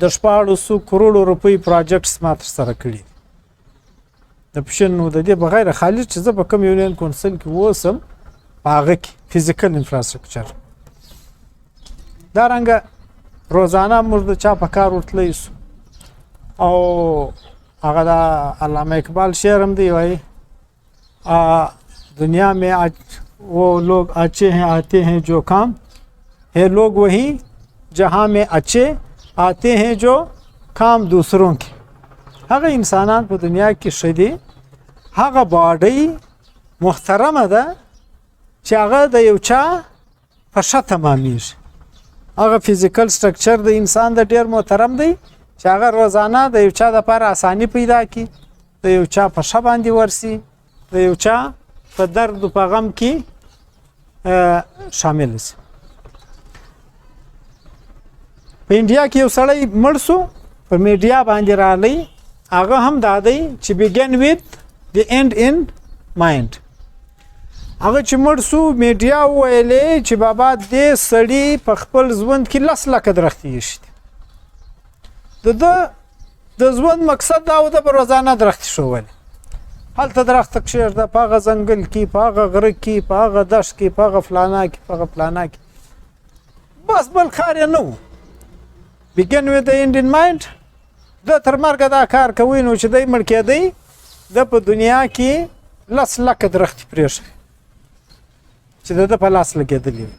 د 1400 کروڑو روپۍ پروجیکټس ما ترسره کړي د پشن و د دې بغیره خالي چې زه په کم یونین کونسل کې اوسم په هغه کې فزیکل انفراسټرکچر دارنګه روزانه موږ د چا په کار ورتلی سو او هغه د علامه اقبال شعر هم دی وایي دنیا میں وہ لوگ اچھے ہیں آتے ہیں جو کام ہے لوگ وہی جہاں میں اچھے آتے ہیں جو کام دوسروں کے هغه انسانان په دنیا کې ښه دي هغه باډۍ محترمه ده چې هغه د یو چا په ښه تمامیږي هغه فزیکل سټرکچر د انسان د ډېر محترم دی چې هغه روزانه د یو چا دپاره اساني پیدا کړي د یو چا په ښه باندې ورسي د یو چا په درد و په غم کې شامل شي په انډیا کې یو سړی مړ سو په میډیا باندې رالی هغه هم دا دی چې begin with the end in mind هغه چې مړ سو میډیا وویلې چې بابا دې سړي په خپل ژوند کې 10 لکه درختې ایښي د ژوند مقصد دا و د به روزانه درختې ښوولې هلته درخته کښېږده په هغه ځنګل کې په هغه غره کې په هغه دشت کې په هغه فلانا کې په هغه فلانا کې بس بل کار یې نه و begin with the end in mind د تر مرګه دا کار کوي نو چې دی مړ کېدی د په دنیا کې 10 لکه درختې پرېښوي چې د ده په لاس لګېدلي وي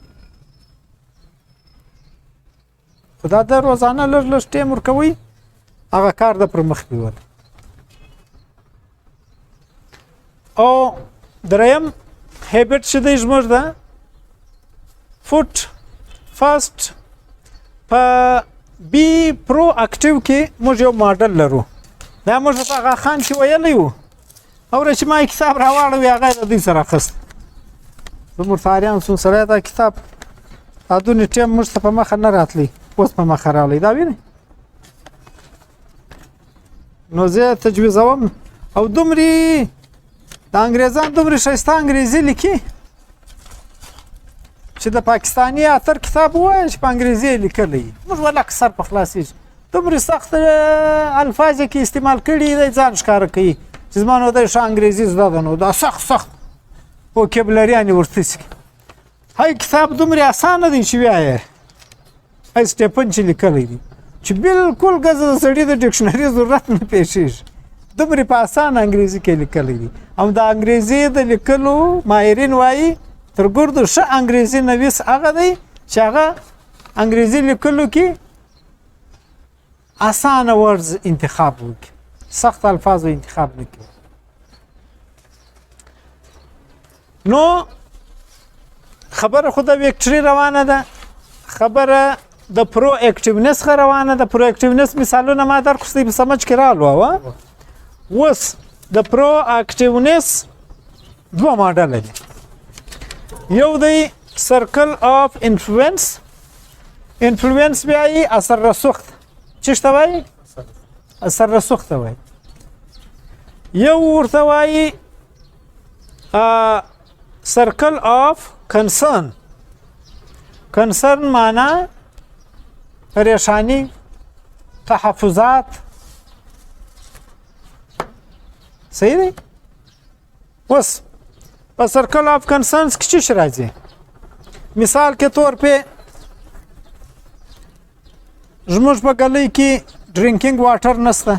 خو دا د روزانه لږ لږ ټیم ورکوئ هغه کار د پر مخ بیول او دریم هیبټ چې دی زموږ ده فوټ فاست په بی پرو اکټیو کې موږ یو ماډل لرو دا موږ په هغه خان چې ویلی وو اوره چې ما کتاب راواړوي هغه د دوی سره اخیست زموږ تاریان سون سړی دا کتاب دا دونې ټیم موږ ته په مخه نه راتلی اوس په مخه راغلی دا وینئ نو زه تجویزوم او دومرې د انګریزان دومرې ښایسته انګریزي لیکي چې د پاکستاني اتر کتاب ووایه چې په انګریزي یې لیکلی موږ ولکه سر په خلاصېږي دومرې سخت الفاظ یې کې استعمال کړي دی ځان ښکاره کوي چې زما نو دی ښه انګریزي زده ده نو دا سخت وکیبلریانې ورته سي هی کتاب دومرې اسانه دی چې وایه هی سټیپن چې لیکلی دی چې بالکل ګزه د سړي د ډکشنري ضرورت نه پیښېږي دومرې په اسانه انګریزي کې لیکلی دی او د انګریزي د لیکلو ماهرین وایي تر ګردو ښه انګریزي نویس هغه دی چې هغه انګریزي لیکلو کې اسانه ورز انتخاب وکړي سخت الفاظو انتخاب نه کوي نو خبره خو د ویکټري روانه ده خبره د پرو اکټیونس څخه روانه ده پرو اکټیونس مثالونه ما درکړي په سمجھ کې رالو اوس د پرو اکټیونس دوه ماډل دي یو دی سرکل اف انفلوئنس بیا یې اثر رسوخ چی ته وایي اثر رسوخ ته وایي یو ورته وایي سرکل آف کنسرن. کنسرن معنا پریشانی، تحفظات. صحیح دی؟ اوس په سرکل آف کنسرنز کې څه راځي؟ مثال کے طور پہ زموږ په ګلۍ کې ډرینکینګ واټر نشته.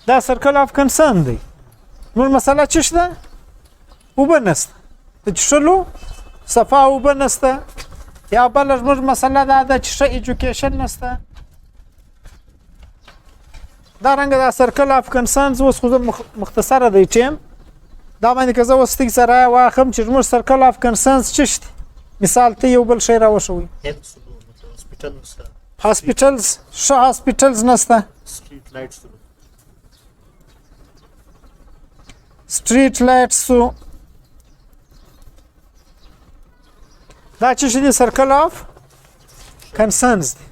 دا سرکل آف کنسرن دی. موږ مسله څه شته؟ اوبه نشته، د څښلو صفا اوبه نشته. یا بله زموږ مسله دا ده چې ښه ایجوکیشن نشته. دارنګه دا سرکل آف کنسرنز اوس خو مختصره دی ټیم دا باندې که زه اوس ستاسو سره واخلم چې زموږ سرکل آف کنسرنز څه شته. مثال ته یو بل شی راوښوئ. هاسپیټلز، ښه هاسپیټلز نشته. سټریټ لایټس دا څه شي دي؟ سرکل آف کنسرنز دی.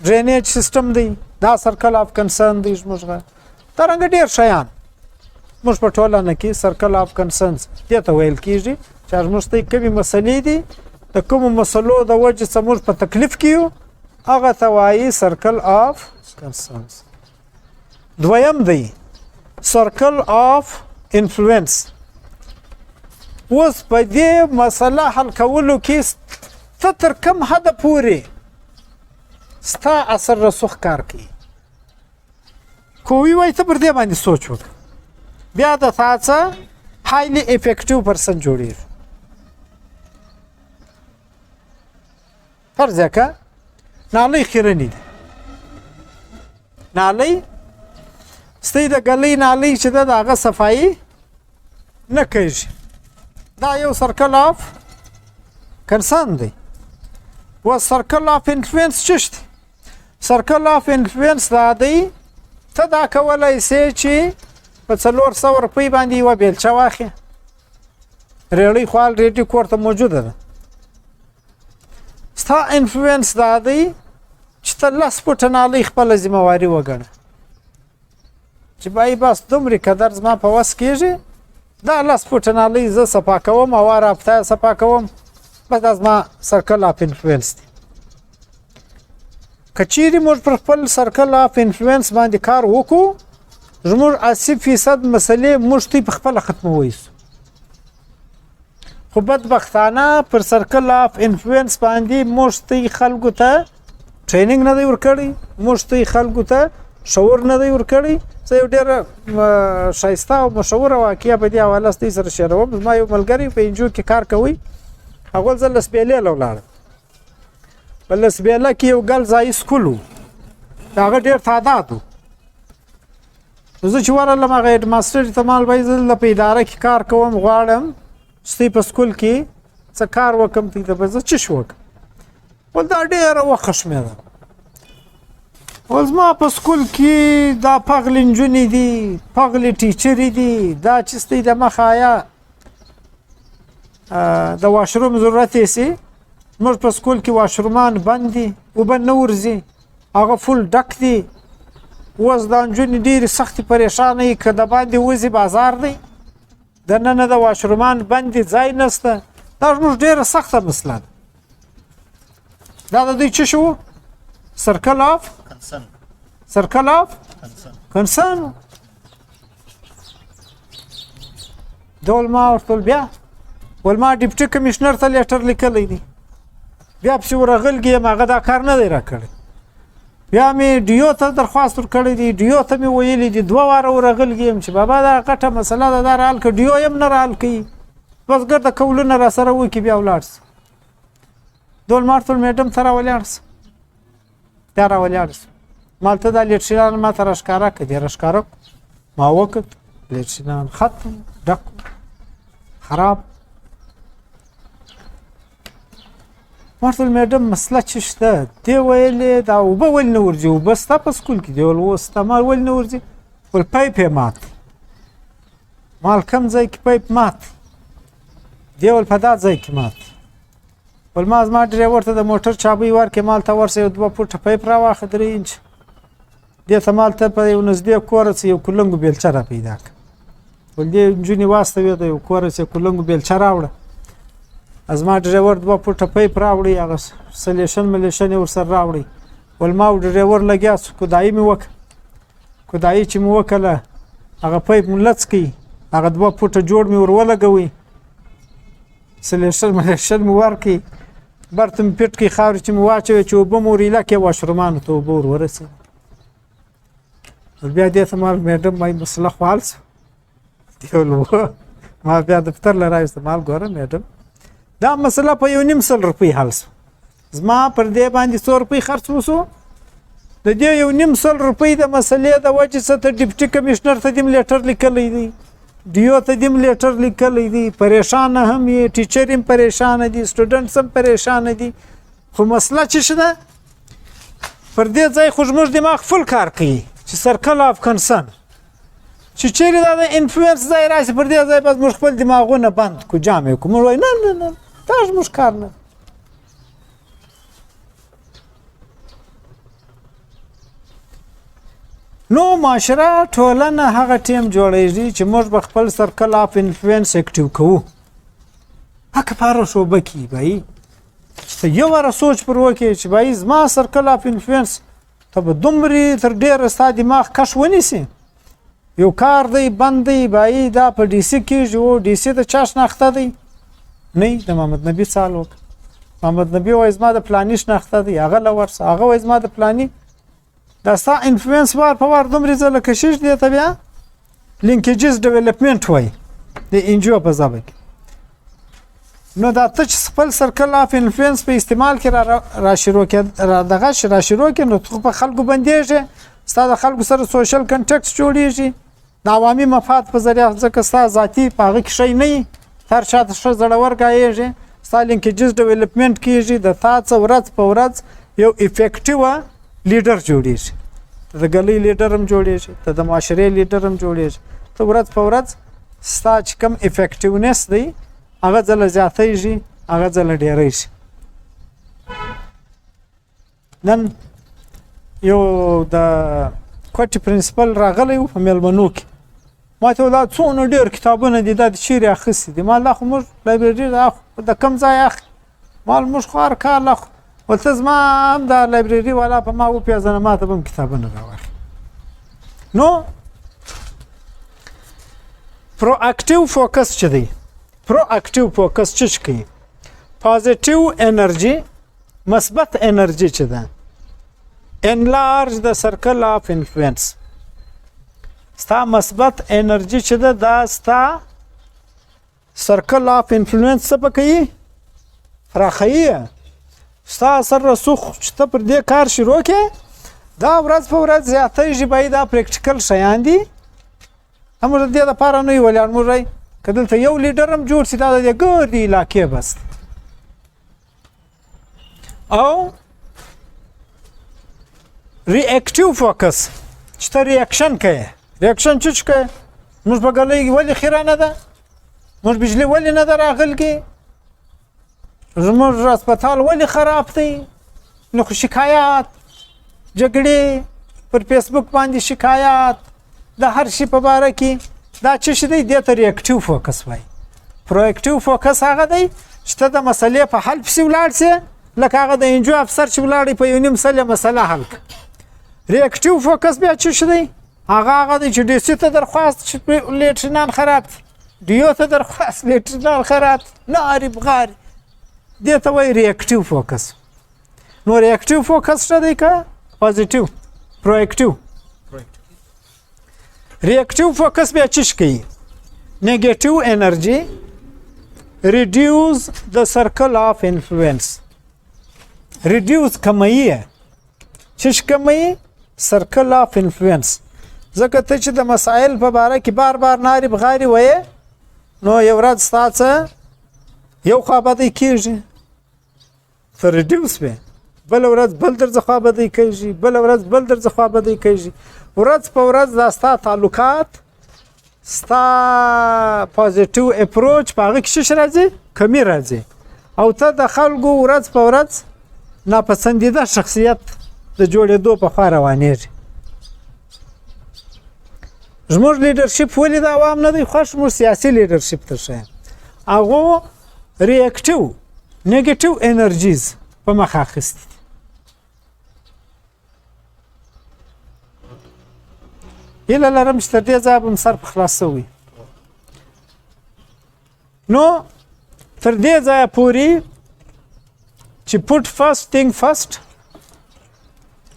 ډرینیج سیستم دی، دا سرکل آف کنسرن دی. زموږ دارنګه ډېر شیان موږ په ټولنه کې سرکل آف کنسرنز دې ته ویل کېږي چې زموږ ته کومې مسلې دي، د کومو مسلو د وجې څخه موږ په تکلیف کې یو، هغه ته وایي سرکل آف کنسرنز. دویم دی سرکل آف انفلوئنس. اوس په دې مسله حل کولو کې ته تر کوم حده پورې ستا اثر رسوخ کار کوي. کوی وای ته پر دې باندې سوچ وکړه، بیا د تا څه هایلی افیکټیو پرسن جوړېږي. فرض که نالۍ خیرنې ده، نالۍ ستی د ګلۍ نالۍ چې ده د هغه صفایي نه کېږي. دا یو سرکل آف کنسرن دی. و سرکل آف انفلوئنس څه شته؟ سرکل آف انفلوئنس دا دی ته دا کولی سې چې په 400 روپۍ باندې یوه بیلچه واخلې. ریړۍ خو الریډي کور ته موجوده ده. ستا انفلوئنس دا دی چې ته 10 فوټه نالۍ خپله ذمهواري وګڼه چې بای بس دومرې قدر زما په وس کېږي، دا 10 فوټه نالۍ زه صفا کوم او هره هفته یې صفا کوم، بس دا زما سرکل آف انفلوئنس دی. که چیرې موږ پر خپل سرکل آف انفلوئنس باندې کار وکړو، زموږ 80% مسلې موږ ته په خپله ختمولی شو. خو بدبختانه پر سرکل آف انفلوئنس باندې موږ ته خلکو ته ټریننګ نه دی ورکړی، موږ ته خلکو ته شعور نه دی ورکړی. زه یو ډېره ښایسته او مشهوره واقعه په دې حواله ستاسو سره شریکوم. زما یو ملګری په انجیو کې کار کوي. اول ځل لسبیلې له ولاړم. په لسبیله کې یو ګرلز سکول و، د هغه ډېر تعداد و. نو زه چې ورغلم هغه هیډ ماسټر ته ما ویل زه په اداره کې کار کوم، غواړم چې په سکول کې څه کار وکړم. ته به زه څه شی وکړم؟ ول دا ډېره وخښمېدم. ول زما په سکول کې دا پغلې نجونې دي، پغلې ټیچرې دي، دا چې ستاسو د مخه آیا د واشروم ضرورت یې سي. موږ په سکول کې واشرومان بند دي، اوبه نه ورځي، هغه فول ډک دي. اوس دا نجونې ډېرې سختې پریشانه یي، که د باندې وځي بازار دی، دننه د واشرومان بند دي، ځای نشته. دا زموږ ډېره سخته مسله ده. دا د دوی څه شی و؟ سرکل آف سرکل آف کنسرن. ډول ما ورته بیا ول ما ډیپټي کمشنر ته لیټر لیکلی دی، بیا پسې ورغلګي یم، هغه دا کار نه دی راکړی. بیا مې ډیو ته درخواست ورکړی دی، ډیو ته مې ویلي دي، 2 واره ورغلګي یم چې بابا دا غټه مسله ده، دا رحل کړه. ډیو یم نه رحل کوي، بس ګرده کولونه را سره وکړي، بیا ولاړ سه. ډول ما ورته میډم ته راولاړ سه، بیا راولاړ سه. ما ورته دا لیټرشنان ما ته راښکاره کړه، دی راښکاره ما وکړ، لیټرشنان ختم، ډک، خراب. مارتل میډم مسله څه شته؟ دی ویلې دا اوبه ولې نه ورځي؟ اوبه ستا په سکول کې؟ دی ول اوس ستا مال ولې نه ورځي؟ ول پایپ یې مات. مال کوم ځای کې پایپ مات؟ دی ول په دا ځای کې مات. ول ما زما ډرایور ته د موټر چابۍ ورکړې، مال ته ورسه یو 2 فوټه پایپ راواخه 3 انچ. دې ته مالته په یو نږدې کور څخه یو کلنګو بیلچه را پیدا کړه ول دې نجونې واستوي د یو کور څخه کلنګو بیلچه راوړه ازما ډرایور 2 فوټه پیپ راوړي هغه سلیشن ملیشن ورسره راوړي ول ما ډرایور لګیا کودای مې وک کودای چې مې وکړه هغه پیپ ملڅ کی هغه 2 فوټه جوړ مې ورولګوي سلیشن ملیشن مې ورکی برتم پټ کی خاور چې مې واچوي چې وبم وريله کې واشرمان ته وبور ورسې بیا دې ته مال میډم مې مسله خالص دیولو ما بیا دفتر لراي استعمال ګوره میډم دا مسله په 1.5 روپۍ حل زما پر دې باندې 100 روپۍ خرڅ وسو د دې 1.5 روپۍ د مسلې د وجه څخه ډیپټي کمشنر ته دیم لیټر لیکلی دی ډیو ته دیم لیټر لیکلی دی پریشان هم یې ټیچر هم پریشان دي سټوډنټس هم پریشان دي خو مسله چې شته پر دې ځای خو موږ دماغ فل کار کوي چې سرکل اف کنسرن چې چیرې دا د انفلوئنس ځای راشي پر دې ځای بس موږ خپل دماغونه بند کو جامې کو موږ وای نه نه نه تاسو موږ کار نه نو معاشره ټولنه هغه ټیم جوړېږي چې موږ به خپل سرکل اف انفلوئنس اکټیو کوو هغه پاره شو بکی بای ته یو ور سوچ پر وکي چې بای زما سرکل اف انفلوئنس ته به دومره تر ډیره ستا دماغ کش ونیسي یو کار دی بندي بای دا په ډي سي کې جو ډي سي ته چاش ناخته دی نه د محمد نبی سالوک محمد نبی وای زما د پلانیش ناخته دی هغه لورس هغه وای زما د پلانی دا ستا انفلوئنس وار په وار دومره زله کشش دی ته بیا لینکیجز ډیولپمنٹ وای د انجو په ځابه نو دا ته خپل سرکل اف انفلوئنس په استعمال کې را شروع کې دغه را شروع کې نو په خلکو بندېږي ستاسو د خلکو سره سوشل کنټیکټ جوړیږي د عوامي مفاد په ذریعہ ځکه ستاسو ذاتی پاغه کې شي نه تر شاته ش زړور غایږي ستاسو لینکیجز ډیولپمنٹ کیږي د تاسو ورځ په ورځ یو افیکټیو لیډر جوړیږي د ګلی لیډر هم جوړیږي د معاشري لیډر هم جوړیږي ته ورځ په ورځ ستاسو کم افیکټیونس دی هغه ځل زیاتېږي هغه ځل ډیرېږي نن یو د کوټي پرنسپل راغلی په ملمنو کې ما ته ولا څونه ډیر کتابونه دي د شیری اخیستي دي ما لا خو موږ لایبرری د کم ځای اخ مال موږ خو هر کار لا ولته زما هم د لایبرری ولا په ما و پیژنه ما ته هم کتابونه راوړي نو پرو اکټیو فوکس چي دی پرو اکټیو فوکس څه کوي پوزټیو انرژي مثبت انرژي چي ده enlarge the circle of influence ستا مثبت انرژي چې ده دا ستا circle of influence څه پکې پراخوي ستا اثر رسوخ چې ته پر دې کار شروع کې دا ورځ په ورځ زیاتېږي باید دا پریکټیکل شیان دي موږ دې لپاره نه یو ولر موږ کله ته یو لیډر هم جوړ شي دا د ګردي علاقې بس او ریاکټیو فوکس چې ته ریاکشن کوي ریاکشن چې کوي موږ په ګلې ولې خیرانه ده موږ بجلی ولې نه راغلګي زموږ هسپتال ولې خراب دی نو شکایات جګړې پر فیسبوک باندې شکایات د هر شي په باره کې دا چې شي دی د ریاکټیو فوکس وای پروئیکټیو فوکس هغه دی چې ته د مسلې په حل پسې ولاړ شې لکه هغه د انجو افسر چې ولاړ په یو نیم سله مسله حل ریاکټیو فوکس بیا چې شي دی هغه دی چې ډي سي ته درخواست چې لیټرنان خراب ډیو ته درخواست لیټرنان خراب ناری بغاری دې ته وای ریاکټیو فوکس نو ریاکټیو فوکس څه دی کا پوزټیو پروئیکټیو ریاکټیو فوکس بیا چې کوي نیگیټیو انرژي ریډیوس د سرکل اف انفلوئنس ریډیوس کمایي چې کمایي سرکل اف انفلوئنس ځکه ته چې د مسائل په باره کې بار بار ناری بغاری وایې نو یو ورځ ستاسو یو خوابدی کېږي ته ریډیوس به بل ورځ بل درځه خوابدی کېږي بل ورځ بل درځه خوابدی کېږي ورځ په ورځ دا ستا تعلقات ستا پوزټیو اپروچ په هغه کې څه راځي کمی راځي او ته د خلکو ورځ په ورځ ناپسندیده شخصیت د جوړېدو په خوا روانېږي زموږ لیډرشپ ولې د عوام نه دی خوښ؟ موږ سیاسي لیډرشپ ته ښیو. هغو ریاکټیو نیګیټیو انرژیز په مخ اخیستي دي. هیله لرم چې تر دې ځایه به م سر په خلاص شوی. نو تر دې ځایه پورې چې پوټ فرست تینګ فرست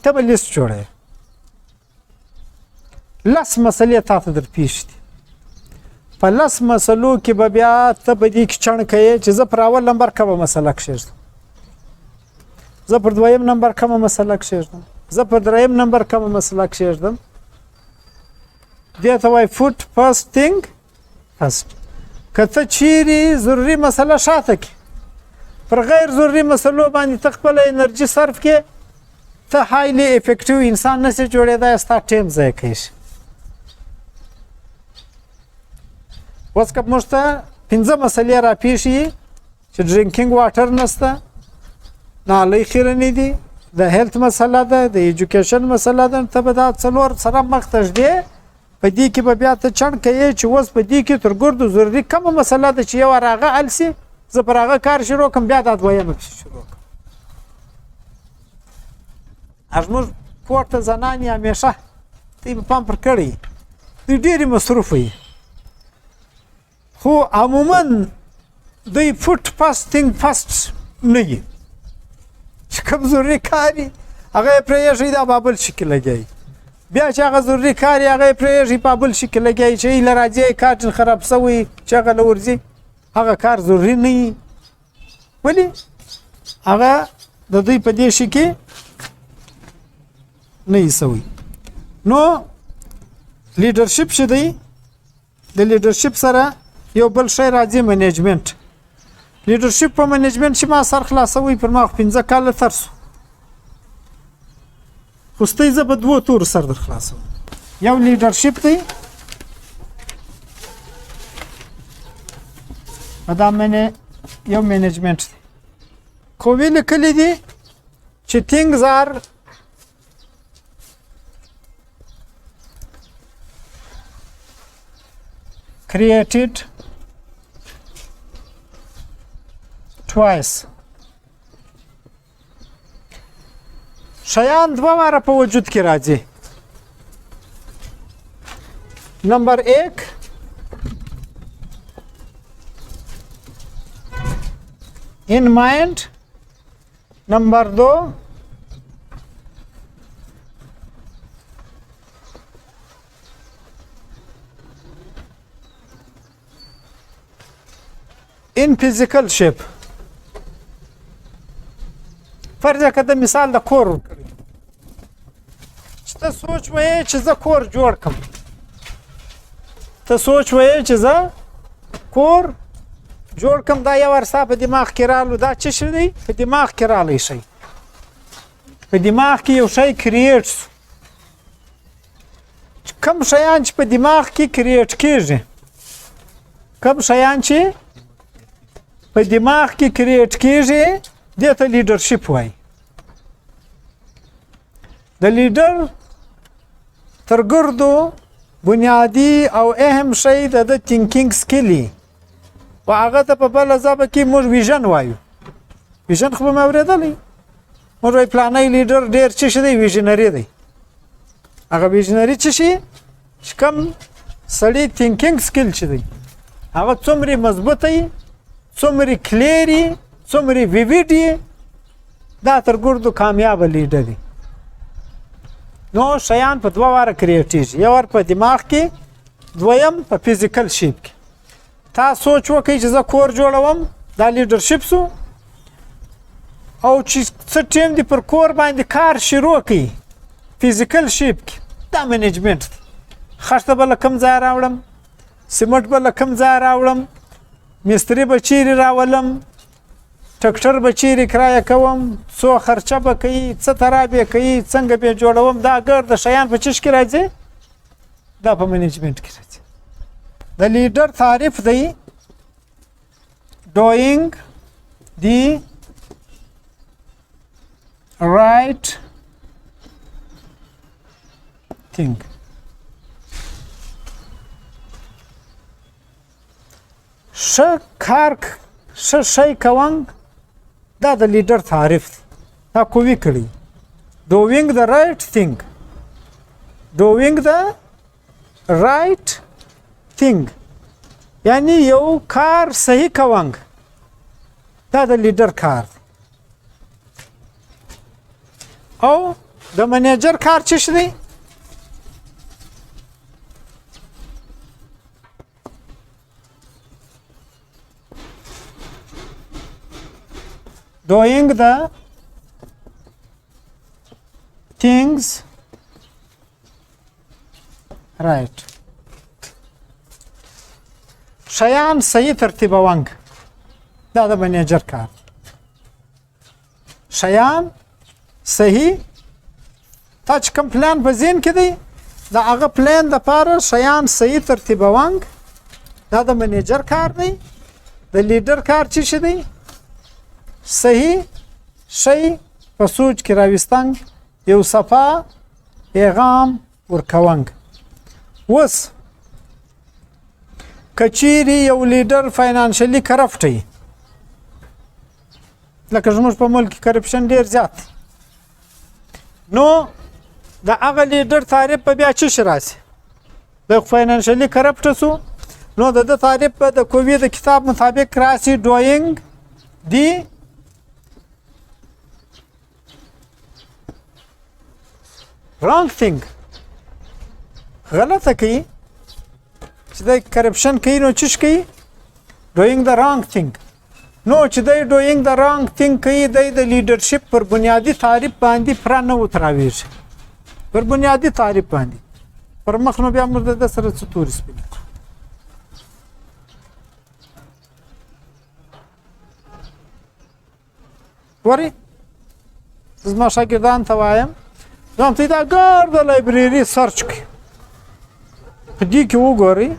ته به لیست جوړوې. 10 مسلې تا ته در پیښ دي. په 10 مسلو کې به بیا ته په دې کې چڼ کوې چې زه پر اول نمبر کومه مسله کښېږدم، زه پر دویم نمبر کومه مسله کښېږدم، زه پر دریم نمبر کومه مسله کښېږدم. دې ته وایي پوټ فرست تینګ فرست. که ته چیرې ضروري مسله شاته کړې، پر غیر ضروري مسلو باندې ته خپله انرژي صرف کړې، ته هایلی افیکټیو انسان نشې جوړېدای، ستا ټایم ضایع کېږي. اوس که موږ ته 5 مسلې راپېښې چې ډرینکینګ واټر نشته، نالۍ خیرنې دي، د هیلث مسله ده، د ایجوکیشن مسله ده، ته به دا 4 سره مخ ته ږدې. په دې کې به بیا ته چڼ کوې چې اوس په دې کې تر ګردو ضروري کومه مسله ده چې یو وار هغه حل سي، زه پر هغه کار شروع کړم، بیا دا دویمه پسې شروع کړم. زموږ کور ته زنانې همیشه دوی به پام پر کړی، دوی ډېرې مصروفه وي، خو عموما دوی پوټ فرست تینګ فرست نه وي. چې کوم ضروري کار وي هغه یې پرېږدي، دا به بل شي کې لګوي. بیا چې هغه ضروري کار یې هغه یې پرېږدي، په بل شي کې لګوي. چې ایله راځي کار خراب شوی چې هغه له ورځي، هغه کار ضروري نه وي. ولې؟ هغه د دوی په دې شي کې نه وي شوی. نو لیډرشپ چې دی، د لیډرشپ سره یو بل شی راځي، منیجمنټ. لیډرشپ په منیجمنټ چې ما سر خلاصوي، پر ما 15 کاله ترسو، خو ستۍ زه په 2 تورو سر در خلاصوم. یو لیډرشپ دی، دا یو منیجمنټ دی. خو ویې لیکلي دي چې things are created twice. شیان 2 واره په وجود کې راځي. نمبر 1 in mind. نمبر 2 in physical shape. فرض کړه مثال د کور ورکړي، چې ته سوچ وایې چې زه کور جوړ کړم، ته سوچ وایې چې زه کور جوړ کړم، دا یو ورسا په دماغ کې رالو. دا څه شی دی؟ په دماغ کې رالی شی، په دماغ کې یو شی کریټ شو. کوم شیان چې په دماغ کې کریټ کېږي، کوم شیان چې په دماغ کې کریټ کېږي، دې ته لیډرشپ وایي. د لیډر تر ګردو بنیادي او اهم شی د تینکینګ سکیل، و هغه ته په بله ژبه کې موږ ویژن وایو. ویژن خو به مې اورېدلی، موږ وایي پلانی لیډر ډېر څه شی دی؟ ویژنري دی. هغه ویژنري څه شي؟ چې کوم سړي تینکینګ سکیل چې دی هغه څومره مضبوطه وي، څومره کلیر وي، څومره ویویډ وي، دا تر ګردو کامیابه لیډر دی. نو شیان په 2 واره کریټیږي، یو وار په دماغ کې، دویم په فزیکل شیپ کې. تا سوچ وکړئ چې زه کور جوړوم، دا لیډرشپ سو. او چې څه ټیم دی پر کور باندې کار شروع کړي فزیکل شیپ کې، دا منیجمنټ دی. خښته به له کوم ځای راوړم، سیمنټ به له کوم ځای راوړم، مستري به چیرې راولم، ټکټر به چیرې کرایه کوم، څو خرچه به کوي، څه ترا به کوي، څنګه به جوړوم. دا ګرد شیان په چش کې راځي، دا په منیجمنټ کې راځي. د لیډر تعریف دی doing the right thing. ښه شی کوونک دا د لیډر تعریف دی دا قوي کړي doing the right thing یعنی یو کار صحیح کوونک دا د لیډر کار دی او د منیجر کار څه دی doing the things right شیان صحیح ترتیبونک دا د منیجر کار شیان صحیح تا چې کوم پلان په ذهن کې دی د هغه پلان دپاره شیان صحیح ترتیبونک دا د منیجر کار دی د لیډر کار څه دی صحیح شی په سوچ کې راوستنګ یو صفا پیغام ورکوونک اوس کچيري یو لیډر فاینانشلی کرپټ وي لکه زموږ په ملک کې کرپشن ډیر زیات نو د هغه لیډر تعریف په بیا څه راسي د فاینانشلی کرپټ سو نو د تعریف په د کووید کتاب مطابق راسي doing the wrong thing غلطه کوي چې د کرپشن کوي نو څه کوي doing the wrong thing نو چې د doing the wrong thing کوي د لیډرشپ پر بنیادی تعریف باندې پرانه وتراویږي پر بنیادی تعریف باندې پر مخ نو بیا موږ د سره څه توري سپین وري زما شاګردان ته وایم نو ته دا ګار د لایبرری سرچ کوي په دې کې وګورئ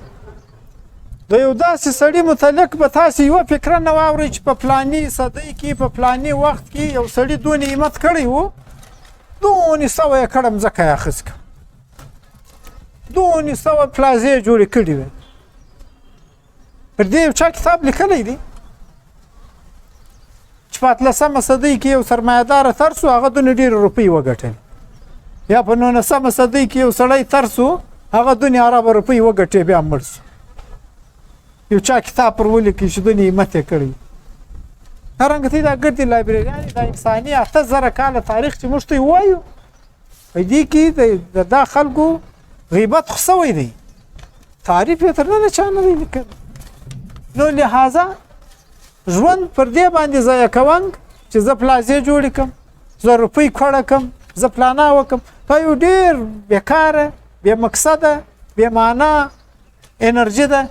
د یو داسې سړي متعلق به تاسو یو فکر نه واورئ چې په پلاني صدۍ کې په پلاني وخت کې یو سړي دونه همت کړی وو دونه سوه یې کړم ځکه یې اخیست دونه سوه پلازې جوړې کړي وې پر دې یو چا کتاب لیکلی دی چې په 18مه صدۍ کې یو سرمایهداره تر سو هغه دونه ډېرې روپۍ وګټلې یا په 19مه صدۍ کې یو سړی تر سو هغه دونه عربه روپۍ وګټې بیا مړ سو یو چا کتاب پر ولیکي چې دونه همت یې کړی هرنګه ته دا ګرځي لایبرریان د انساني 8000 کاله تاریخ چې موږ ته وایو په دې کې د خلکو غیبت خو سوی دی تعریف یې تر نه چا نه دی نو لہذا ژوند پر دې باندې ضایع کوونک چې زه پلازې جوړې کړم زه روپۍ کوړه کړم زه پلانه وکړم دا یو ډېر بېکاره بې مقصده بې معنا انرژي ده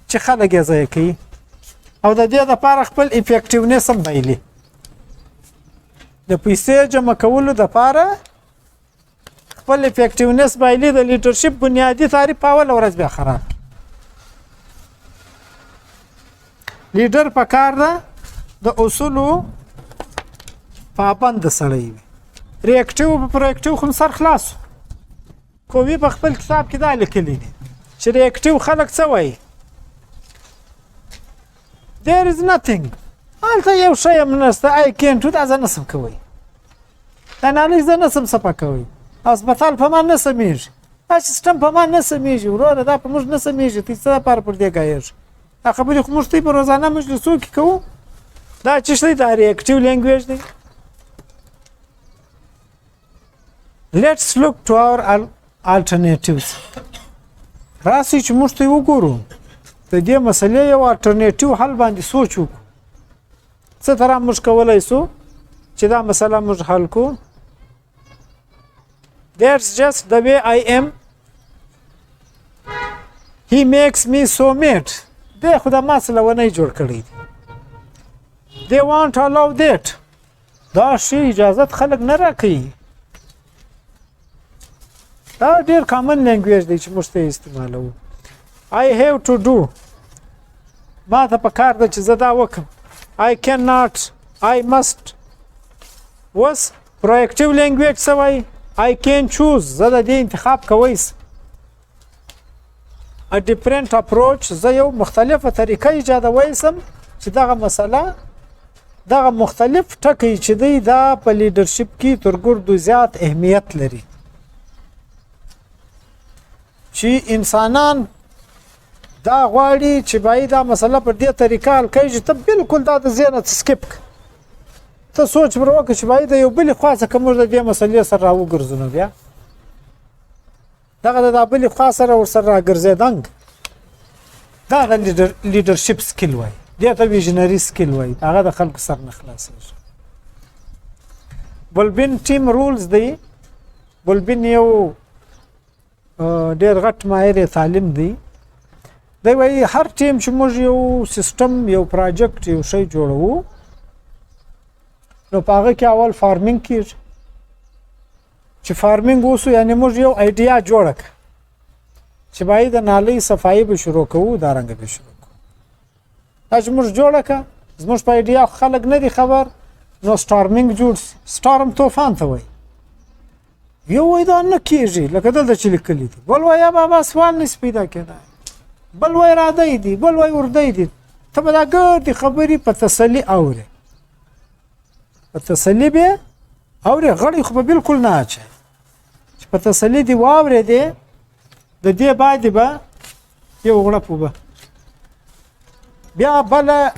چې خلک یې ضایع کوي او د دې دپاره خپل افیکټیونیس هم بایلي د پیسې جمع کولو دپاره خپل افیکټیونیس بایلي د لیډرشپ بنیادي تعریف په اوله ورځ بیا خراب لیډر پکار ده د اصولو پابند سړی وي ریاکټیو په پرویکټیو خو سر خلاص کووي په خپل کتاب کې دا لیکلی دي چې ریاکټیو خلک څه وایي there is nothing هلته یو شی هم نشته I can't do دا زه نسم کوی دا نالۍ زه نسم صفا کوی هسپتال په ما نه سمیږي دا سیستم په ما نه سمیږي وروره دا په موږ نه سمیږي ته څه لپاره پر دې ګایږي دا خبرې خو موږ ته په روزانه مجلسو کې کوو دا چې شی دا ریاکټیو لینګویج دی let's look to our alternatives راسي چې موږ ته وګورو د دې مسلې یو الټرنیټیو حل باندې سوچ وکړو څه طرح موږ کولی سو چې دا مسله موږ حل کو that's just the way I am he makes me so mad دی خو د ما څه لونی جوړ کړی دی they won't allow that دا شی اجازت خلک نه راکوي دا ډېر کامن لینګویج دی چې موږ ته یې استعمالوو I have to do ما ته پکار ده چې زه دا وکړم I cannot I must اوس پرویکټیو لینګویج څه وایي I can choose زه د دې انتخاب کوی a different approach زه یو مختلفه طریقه ایجادولی سم چې دغه مسله دغه مختلف ټکی چې دی دا په لیډرشپ کې تر ګردو زیات اهمیت لري چې انسانان دا غواړي چې باید دا مسله په دې طریقه حل کړي چې ته بالکل دا د ذهنه سکیپ ته سوچ پر وکړه چې باید یو بلې خوا څخه موږ د دې مسلې سره راوګرځو بیا دغه د بلې خوا سره ورسره راګرځېدنګ دا د لیډرشپ سکیل وایي دې ته ویژنري سکیل وایي هغه د خلکو سر نه خلاصېږي بلبین ټیم رولز دی بلبین یو ډېر غټ ماهر تعلیم دی دی وایي هر ټیم چې موږ یو سیستم یو پراجکټ یو شی جوړوو نو په هغه کې اول فارمینګ کېږي چې فارمینګ وسو یعنی موږ یو ایډیا جوړه کړه چې باید د نالۍ صفایي به شروع کوو دارنګه به شروع کوو دا چې موږ جوړه کړه زموږ په ایډیا خلک نه دي خبر نو سټارمینګ جوړ سي سټارم طوفان ته وایي یو وایي دا نه کېږي لکه دلته چې لیکلي دي بل وایي بابا سوال نشي پیدا کېدای بل وایي رادی دي بل وایي وردی دي ته به دا ګردې خبرې په تسلي اورې په تسلي به اورې غړی خو به بالکل نه اچي چې په تسلي دي واورېدې د دې باندې به یو غړپ وبه بیا بله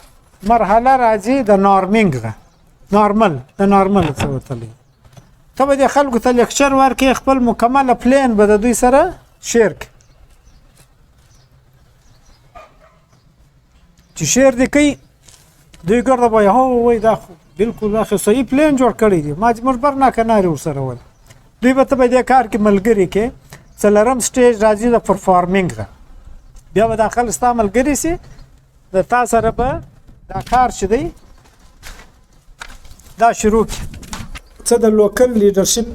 مرحله راځي د نارمینګ نارمل د نارمل څه ورته وایي ته به د خلکو ته لیکچر ورکړې خپل مکمله پلان به د دوی سره شیر کړي چې شیر دې کوي دوی ګرده به هو وایي دا خو بالکل دا خو صحیح پلان جوړ کړی دی مجبور نه کناري ورسره ول دوی به ته به دې کار کې ملګري کې څلورم سټیج راځي د پرفارمینګ بیا به داخل ستا ملګري سي د تا سره به دا کار چې دی دا شروع کړي څه د لوکل لیډرشپ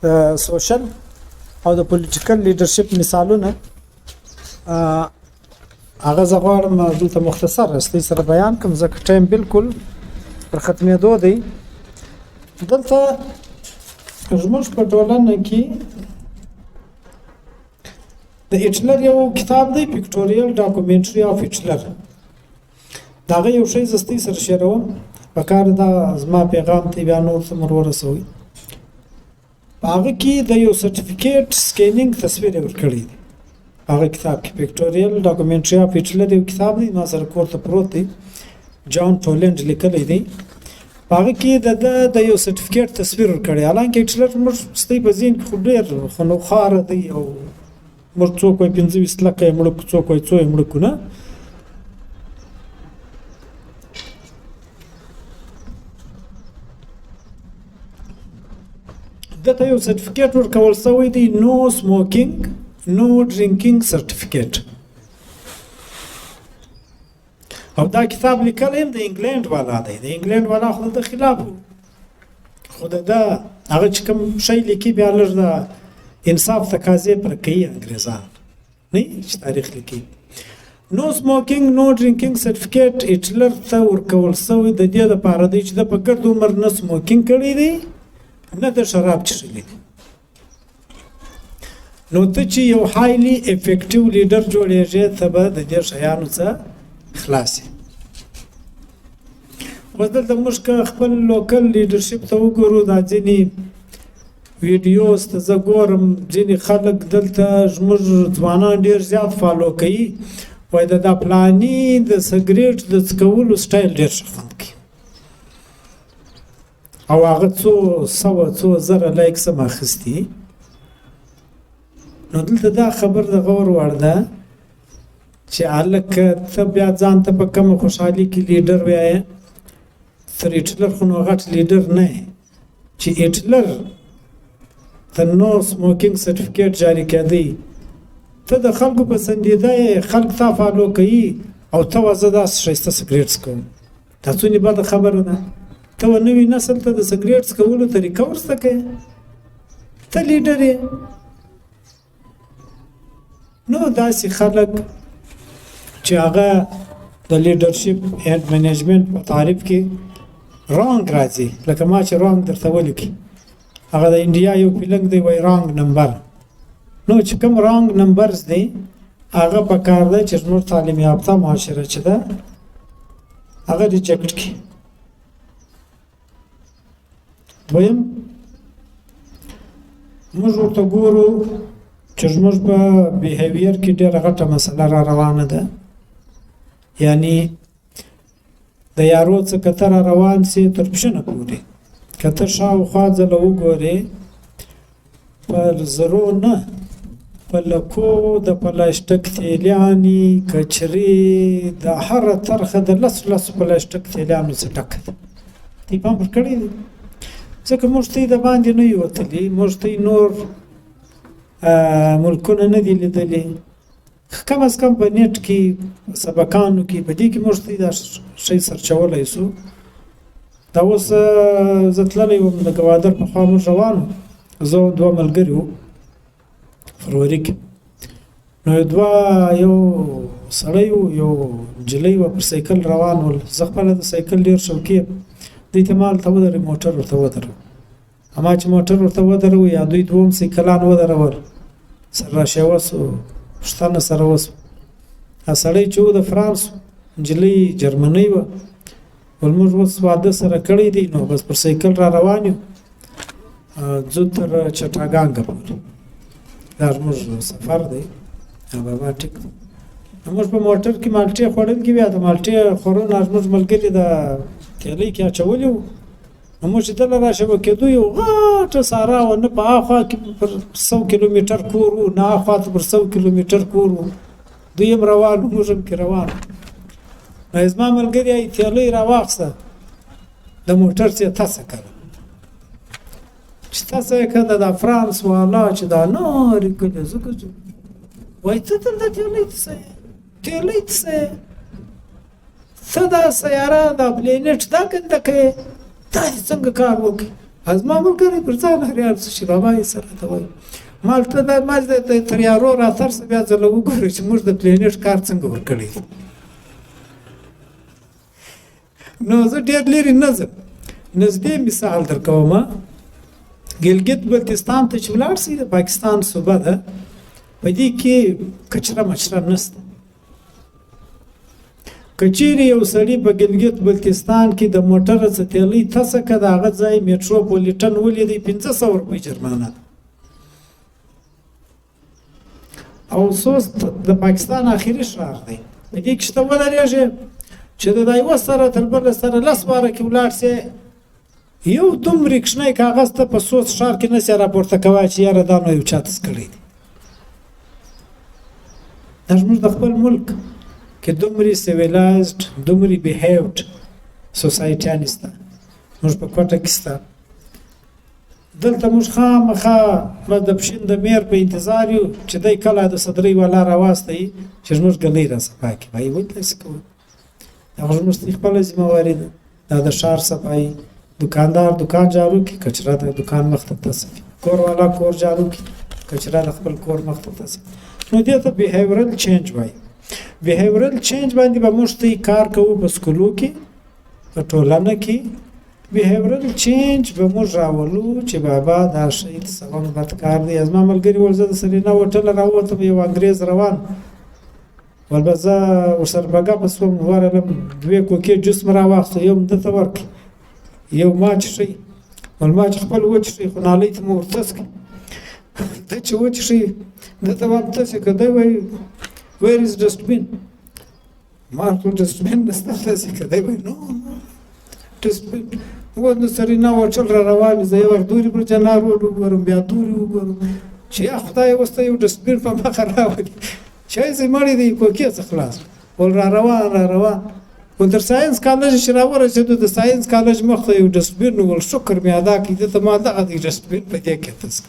د سوشل او د پولیټیکل لیډرشپ مثالونه هغه زه غواړم دلته مختصر استي سره بیان کوم ځکه ټایم بالکل پر ختمېدو دی دلته زموږ په ټولنه کې د هټلر یو کتاب دی پکټوریل ډاکومنټري اف هټلر دا یو شی زستی سره شیروم په کار دا زما پیغام ته بیا نور څه ورسوي هغه کې د یو سرټیفیکیټ سکینینګ تصویر ورکړی دی هغه کتاب کې پکټوریل ډاکومنټري اف هټلر یو کتاب دی ما سره کوته پروت دی جان ټولند لیکلی دی هغه کې د یو سرټیفیکیټ تصویر ورکړی حالانکه هټلر موږ ستې په ذهن کې خو ډېر خونخوار دی او موږ څوک وایي 25 لکه یې مړه څوک وایي څو یې مړه کړو نه دته یو سرټیفیکیټ ورکول شوی دی نو سموکینګ نو ډرینکینګ سرټیفیکیټ او دا کتاب لیکل هم د انګلند والا دی د انګلند والا خو د خلاف خو دا هغه چې کوم شی لیکي بیا لږ د انصاف تقاضې پر کوي انګریزان نه چې تاریخ لیکي نو سموکینګ نو ډرینکینګ سرټیفیکیټ هټلر ته ورکول شوی د دې لپاره دی چې د په ګرد عمر نه سموکینګ کړی دی نه د شراب څښلی دی نو ته چې یو هایلی افیکټیو لیډر جوړېږې ته به د دې شیانو څخه خلاصې اوس دلته موږ که خپل لوکل لیډرشپ ته وګورو دا ځینې ویډیوز ته زه ګورم ځینې خلک دلته زموږ ځوانان ډېر زیات فالو کوي وایي د دا پلاني د سګریټ د څکولو سټایل ډېر ښه خوند کوي او هغه څو زره لایکس هم اخیستي نو دلته دا خبر د غور وړ ده چې هلکه ته بیا ځان ته په کومه خوشحالي کې لیډر وایې تر هټلر خو نو غټ لیډر نه یې چې هټلر ته نو سموکینګ سرټیفیکیټ جاري کېدی ته د خلکو پسندیده یې خلک تا فالو کوي او ته زه داسې ښایسته سګریټ څکوم دا څومره بده خبره ده ته نوي نسل ته د سګریټ څکولو طریقه ور زده کوې ته لیډر یې نو داسې خلک چې هغه د لیډرشپ اینډ منیجمنت په تعریف کې رانګ راځي لکه ما چې رانګ درته ولیکي هغه د انډیا یو فلنګ دی وایي رانګ نمبر نو چې کوم رانګ نمبرز دی هغه په کار دی چې زموږ تعلیم یافته معاشره چې ده هغه ریجکټ کړي. دویم موږ ورته ګورو چې زموږ په بیهیویر کې ډېره غټه مسله را روانه ده. یعنی د یارو څه که ته را روان سي تر پښه نه پورې، که ته شاوخوا ځله وګورې پر زرو نه په لکو د پلاسټک تیلیانې کچرې د هره طرحه د لسو پلاسټک تیلیانو څخه ډکه ده. دې پام کړی دی ځکه موږ ته یې د باندې نه یو وتلي، موږ ته یې نور ملکونه نه دي لیدلي. کم از کم په نیټ کې سبقانو کې په دې کې موږ ته دا شی سرچولی سو. دا اوس زه تللی وم د ګوادر پخوا موږ روان وو، زه او دوه ملګري وو فروری کې. نو یو سړی وو یو نجلۍ وه پر سایکل روان ول. زه خپله د سایکل ډېر شوقي یم. دوی ته ما هلته ودروي، موټر ورته ودرو. اما چې موټر ورته ودرو یا دوی دوم سایکلان ودرول سر راشیوه سو، پوښتنه سره وسوه. سړی چې و د فرانس، نجلۍ جرمنۍ وه. ول موږ اوس واده سره کړی دی، نو بس پر سایکل را روان یو، ځو تر چټاګانګه پورې. دا زموږ سفر دی. بابا ټیک دی. موږ په موټر کې مالټې خوړل کې بیا د مالټې خورونه زموږ ملګري د تیلۍ کې اچولي وو. نو موږ چې دله راشبه کېدو یو غټه سارا وه، نه په هاخوا کې پر 100 کیلومتر کور وو، نه هاخوا ته پر 100 کیلومتر کور وو. دوی هم روان وو، موږ هم کې روان وو. نو زما ملګري یې تیلۍ راواخیسته، د موټر چې یې تاسه کړه. چې تاسه یې کړه د فرانس والا چې دا نارې کړې زه ګرځم. وایي ته دلته تیلۍ ته څه یې؟ تیلۍ ته څه یې؟ ته دا سیاره دا پلینټ دا ګنده کوې، دا دې څنګه کار وکړي؟ زما ملګري پر ځان حیران شو چې بابا یې سره ته وایي. ما ورته دا ما د تریارو راترسه بیا ځله وګورو چې موږ د پلینټ کار څنګه ورکړی. نو زه ډېر لرې نه ځم، نږدې مثال درکوم. ګلګت بلتستان ته چې ولاړ سي، د پاکستان صوبه ده، په دې کې کچره مچره نشته. که چیرې یو سړي په ګلګت بلتستان کې د موټر څه تیلۍ تسه که د هغه ځای میټروپولیټن ولیدی 500 روپۍ جرمانه ده. او اوس د پاکستان آخري ښار دی، په دې کې چې ته ودرېږې چې د دا یوه سره تر بله سره 10 باره کې ولاړ سې، یو دومرې کوچنی کاغذ ته په سوس ښار کې نه سې راپورته کوی چې یاره دا نو یو چا تس کړی دی. دا زموږ د خپل ملک کې دومرې سیویلایزډ، دومرې بیهیوډ سوسایټیانې شته، موږ په کوټه کې شته. دلته موږ خامخا د پښین د میر په انتظار یو چې دی کله د صدرۍ والا راواستوي چې زموږ ګلۍ راصفا کړي. وایي ولې داسې کوو؟ دا زموږ خپله ذمهواري ده. دا د ښار صفایي، دکاندار دکان جارو کړي، کچره د دکان مخ ته تصفي، کور والا کور جارو کړي، کچره د خپل کور مخ ته تصفي. نو دې ته بیهیورل چینج وایي. بیهیورل چینج باندې به موږ ته کار کوو په سکولو کې، په ټولنه کې. بیهیورل چینج به موږ راولو چې بابا دا شی څه بد کار دی. زما ملګري ول زه د سرینا هوټل راووتم، یو انګریز روان ول به زه ورسره په ګپه شوم، ورغلم 2 کوکې جوس مې راواخیسته، یو مې دته ورکړ، یو ما څښئ. ول ما چې خپل وڅښئ خو نالۍ ته مې ورتس کړ. ته چې وڅښئ دته به هم تسې که دی وایي where is dustbin؟ ما ورته ډسټبین نشته تاسې که دی وایي نو ډسټبین. اوس د سرینا هوټل را روان زه یو وخت دوري پر جنار روډ وګورم، بیا دوري وګورم چې یا خدای اوس ته یو ډسټبین په مخه راولي، چای زه مړی دی کوکې څه خلاص. ول را روان ول تر ساینس کالج چې راورسېدو، د ساینس کالج مخ ته یو ډسټبین ول شکر مې ادا کړي، دته ما دغه دی ډسټبین په دې کې تس.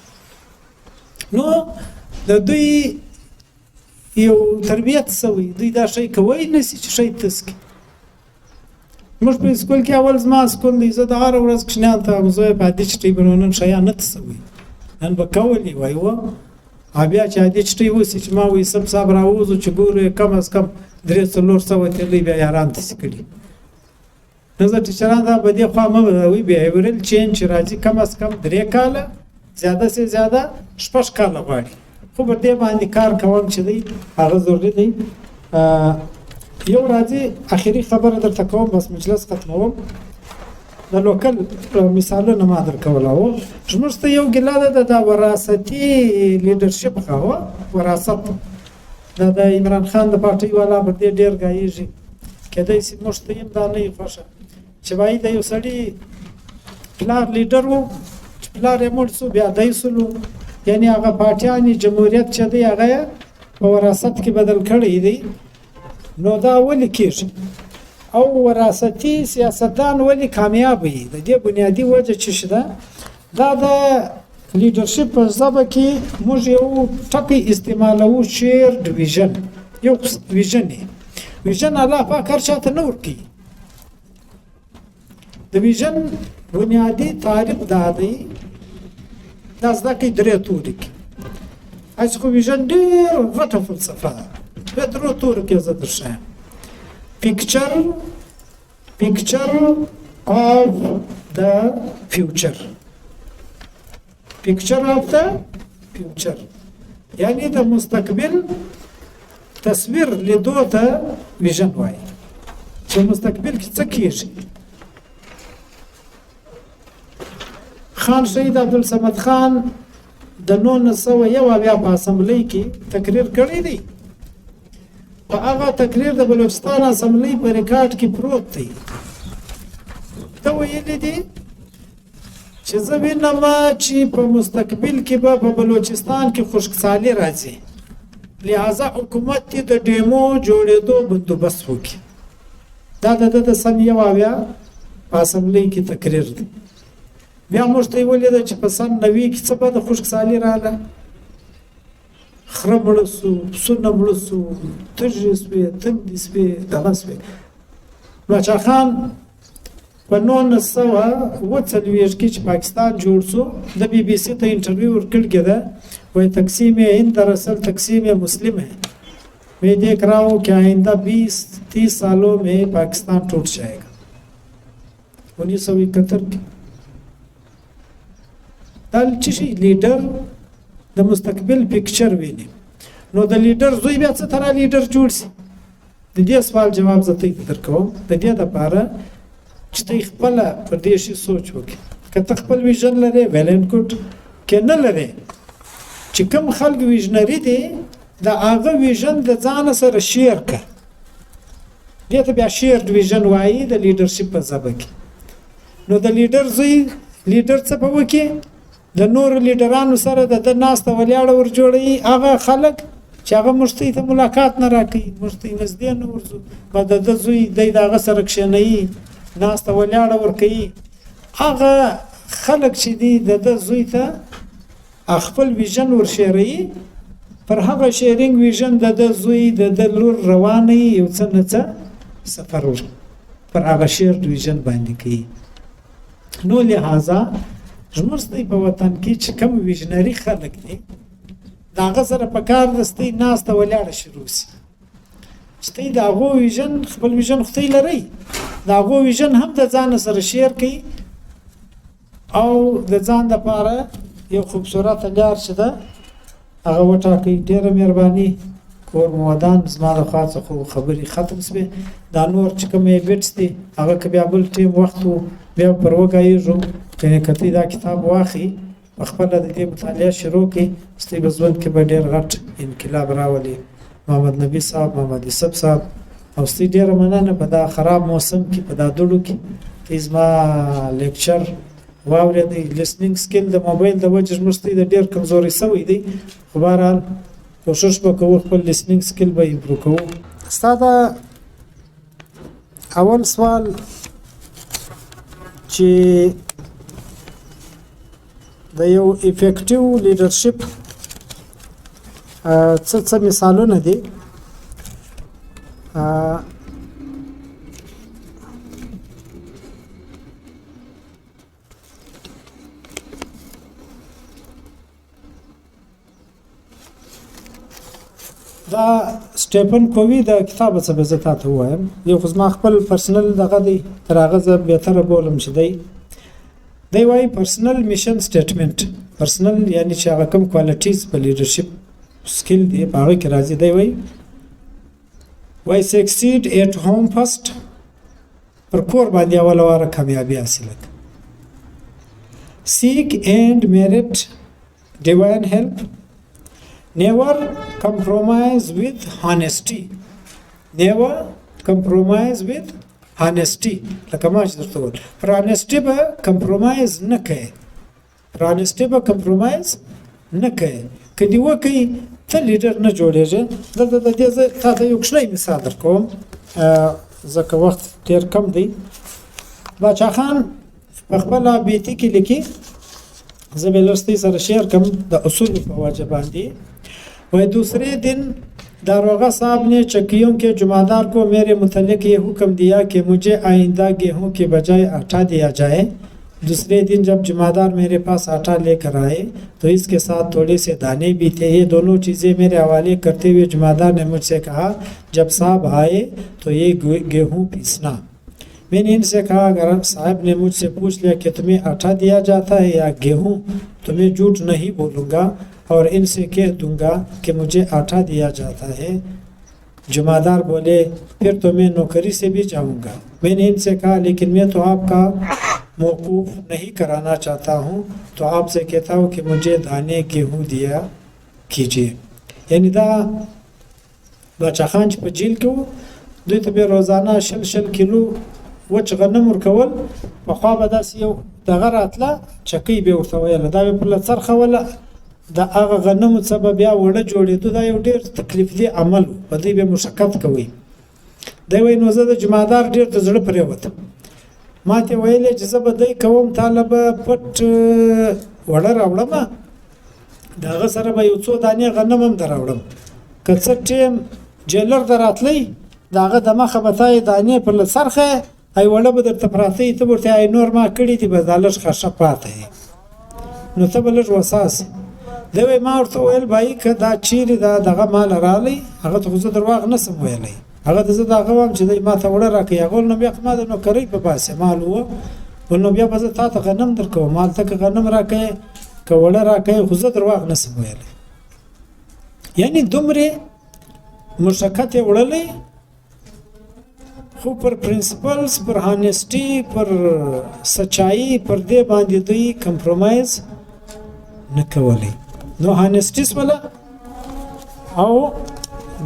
نو د دوی یو تربیت سوی، دوی دا شی کوی نسی چې شی تس کړي. موږ په سکول کې اول زما سکول دی، زه د هره ورځ کوچنیانو ته وایم زویه په عادي چټۍ به نن شیان نه تسوي، نن به کولې وایي وه. بیا چې عادي چټۍ وسي چې ما وایي سب صاحب راووځو چې ګورو یې کم از کم 300-400 تیلۍ بیا یاران تسې کړي. نو زه ټیچران ته په دې خوا مه وایي بیهیورل چینج چې راځي کم از کم 3 کاله، زیاده سے زیاده 6 کاله غواړي. خو په دې باندې کار کوم چې دی هغه ضروري دی. یو راځي اخیری خبره درته کوم بس مجلس ختموم. د لوکل مثالونه ما درکوله وو. زموږ ته یو ګیله ده د وراثتي لیډرشپ هغه وراثت د عمران خان د پارټۍ والا پر دې ډېر ګایېږي. کېدای شي موږ ته هم دا نه وي خوښه چې وایي د یو سړي پلار لیډر و چې پلار یې مړ شو بیا دی سلو، یعنې هغه پاټیانې جمهوریت چې دی هغه یې په وراثت کې بدل کړی دی. نو دا ولې کېږي او وراثتي سیاستدان ولې کامیاب وي؟ د دې بنیادي وجه چې ده دا د لیډرشپ په ژبه کې موږ یو ټکی استعمالوو شیرډ ویژن. یو ویژن ویژن الله پاک هر چاته نه ورکوي. د ویژن بنیادي تعریف دا دی، دا زده کوي درې توري کې. هسې خو ویژن ډېر غټه فلسفه ده. په درو تورو کې زه درښایم. picture of the future. picture of the future یعنی د مستقبل تصویر لیدو ته ویژن وایي چې مستقبل کې څه کېږي. خان شهید عبدالصمد خان د 1901 په اسمبلی کې تقریر کړی دی. په هغه تقریر د بلوچستان اسمبلی په ریکارډ کې پروت دی. ته ویلی دی چې زه وینم چې په مستقبل کې به په بلوچستان کې خشکسالي راځي، لہذا حکومت دې د ډیمو جوړېدو بندوبست وکړي. دا د ده د سن 1901 په اسمبلی کې تقریر دی. بیا موږ ته یې ولیده چې په سن 90 کې څه به د خشکسالي راغله، خره مړه سو، پسونه مړه سو، تږې سوې، تندې سوې، دغه سوې. باچا خان په 1940 کې چې پاکستان جوړ سو د بی بی سی ته انټرویو ورکړل کېده، وایي تقسیم هند दरअसल तकसीम मुस्लिम है, मैं देख रहा हूँ कि आइंदा 20-30 सालों में पाकिस्तान टूट जाएगा. 1971 کې دا چې لیډر د مستقبل پکچر ویني. نو د لیډر زوی بیا څه تر لیډر جوړ شي؟ د دې سوال جواب زه ته درکوم. د دې لپاره چې ته خپل پر دې شي سوچ وکړې. که ته خپل ویژن لرې ویلن کوټ کې نه لرې، چې کوم خلک ویژنری دي د هغه ویژن د ځان سره شیر کړه. دې ته بیا شیر ویژن وایي د لیډرشپ په ژبه کې. نو د لیډر زوی لیډر څه به وکړي؟ د نورو لیډرانو سره د ناسته ولاړه ور جوړوي هغه خلک چې هغه موږ ته ملاقات نه راکوي، موږ ته نږدې نه ورځو. به د ده زوی دی د هغه سره کښېنوي، ناسته ولاړه ورکوي. هغه خلک چې دي د ده زوی ته خپل ویژن ورشیروي. پر هغه شیرینګ ویژن د ده زوی د ده لور روانوي، یو څه نه څه سفر پر هغه شیر ویژن باندې کوي. نو لہذا زموږ په وطن کې چې کوم ویژنري خلک دي د هغه سره په کار دستۍ ناسته ولاړه شروع شي چې ته د هغو ویژن خپل ویژن خو ته لرئ، د هغو ویژن هم د ځان سره شیر کوي او د ځان دپاره یو خوبصورته لار چې ده هغه وټاکئ. ډېره مهرباني کور مو ودان. زما د خوا څخه خبرې ختم شوې. دا نور چې کوم بیټس دي هغه که بیا بل ټیم وخت و بیا پر وګایېږو. کنې که ته دا کتاب واخلي خپله د دې مطالعه شروع کړي، ستاسې په ژوند کې به ډېر غټ انقلاب راولي. محمد نبي صاحب، محمد یوسف صاحب او ستاسې ډېره مننه په دا خراب موسم کې په دا دوړو کې ته زما لیکچر واورېدئ. لیسننګ سکل د موبایل د وجې زموږ ته د ډېر کمزوري شوی دی، خو بهرحال کوشش به کوو خپل لیسننګ سکل به امپروو کوو. ستا د اول سوال چې د یو افیکټیو لیډرشپ څه مثالونه دي؟ دا سټیفن کووی د کتاب څه به زه تاته ووایم. یو خو زما خپل پرسنل دغه دی، تر هغه زه بهتره بولم چې دی وایي پرسنل میشن سټیټمنټ. پرسنل یعنی چې هغه کوم کوالټیز په لیډرشپ سکیل دی په هغه کې راځي. دی وایي succeed at home first، پر کور باندې اوله واره کامیابي حاصله کړه. seek and merit divine help. never compromise with honesty. never compromise with honesty. لکه ما چې درته وویل پر honesty به compromise نه کوي، پر honesty به compromise نه کوي. که دې وکړي ته لیډر نه جوړېږي. دلته د دې زه تا ته یو کوچنی مثال درکوم ځکه وخت ډېر کم دی. باچا خان په خپله بیتي کې لیکي، زه به لږ سره شیر کم د اصولو په وجه باندې. وایي دوسرے दिन दारोगा साहब ने चक्कियों के जुमादार को मेरे मुतल्लिक ये हुक्म दिया कि मुझे आइंदा गेहूं के बजाय आटा दिया जाए. दूसरे दिन जब जुमादार मेरे पास आटा लेकर आए तो इसके साथ थोड़े से दाने भी थे. ये दोनों चीज़ें मेरे हवाले करते हुए जुमादार ने मुझसे कहा जब साहब आए तो ये गेहूं पीसना. मैंने इनसे कहा अगर साहब ने मुझसे पूछ लिया कि तुम्हें आटा दिया जाता है या गेहूं तो मैं झूठ नहीं बोलूँगा और इनसे कह दूंगा कि मुझे आटा दिया जाता है. जुमादार बोले फिर तो मैं नौकरी से भी जाऊंगा. मैंने इनसे कहा लेकिन मैं तो आपका मौकूफ नहीं कराना चाहता हूँ, तो आपसे कहता हूँ कि मुझे दाने गेहूँ दिया कीजिए. यानी दा बादशाह खान په جیل کې وو، دوی ته به روزانه شل کیلو وچ غنم ورکول. پخوا به داسې یو دغه راتله چکۍ به ورته ویله، دا به پرله څرخه وله، د هغه غنمو څخه به بیا وړه جوړېدو. دا یو ډېر تکلیف دی عمل و، په دوی به مشقت کوئ. دی وایي نو زه د جمعدار ډېر د زړه پرېوتم. ما ته ویلې چې زه به دی کوم، تاله به پټ وړه راوړم، د هغه سره به یو څو دانې غنم هم در راوړم. که څه ټیم جیلر در راتلی د هغه د مخه به تا یې دانې پر له څرخه ای وړه به درته پراته وي، ته به ورته ای نور ما کړي دي، بس دا لږ خرشه پاته یې، نو ته به لږ وساس. دی وایي ما ورته وویل بایي که دا چیرې دا دغه مال راغلی هغه ته خو زه درواغ نسم ویلی، هغه ته زه د هغه وایم چې دی ما ته وړه راکوي. هغه نو بیا ما د نوکرۍ په باسې مال وه، نو بیا به زه تا ته غنم درکوم، مال ته که غنم راکوې که وړه راکوې، خو زه درواغ نسم ویلی. یعنی دومرې مشقت یې وړلی، خو پر پرنسپلز، پر هانسټي، پر سچایي، پر دې باندې دوی کمپرومایز نه کولی. نو هانسټیس ولا او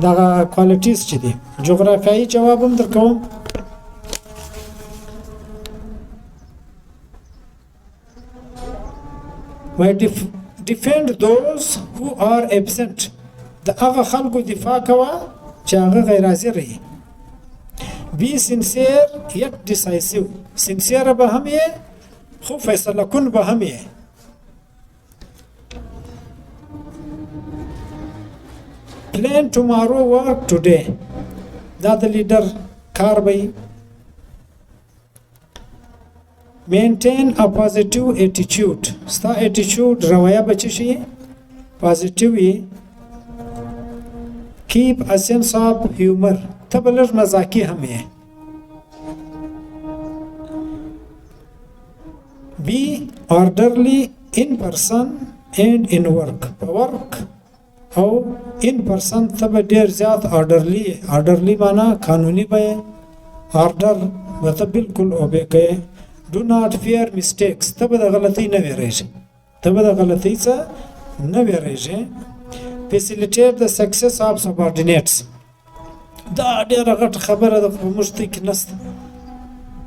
دغه کوالټیز چې دي. جغرافیایي جواب هم درکوم. وای defend those who are absent. د هغه خلکو دفاع کوه چې هغه غیر حاضر وي. be sincere yet decisive. sincere به هم یې خو فیصله کن به هم یې. plan tomorrow work today. دا د لیډر کار وي. maintain a positive attitude. ستا attitude رویه به څه شي positive وي. keep a sense of humor. ته به لږ مزاحي هم یې. be orderly in person and in work. په work او in person ته به ډېر زیات orderly. orderly معنا قانوني به order به ته بالکل اوبې کوې. do not fear mistakes. ته به د غلطۍ نه ویرېږې، ته به د غلطۍ څخه نه ویرېږې. facilitate the success of subordinates. دا ډېره غټه خبره ده په موږ ته کې نشته.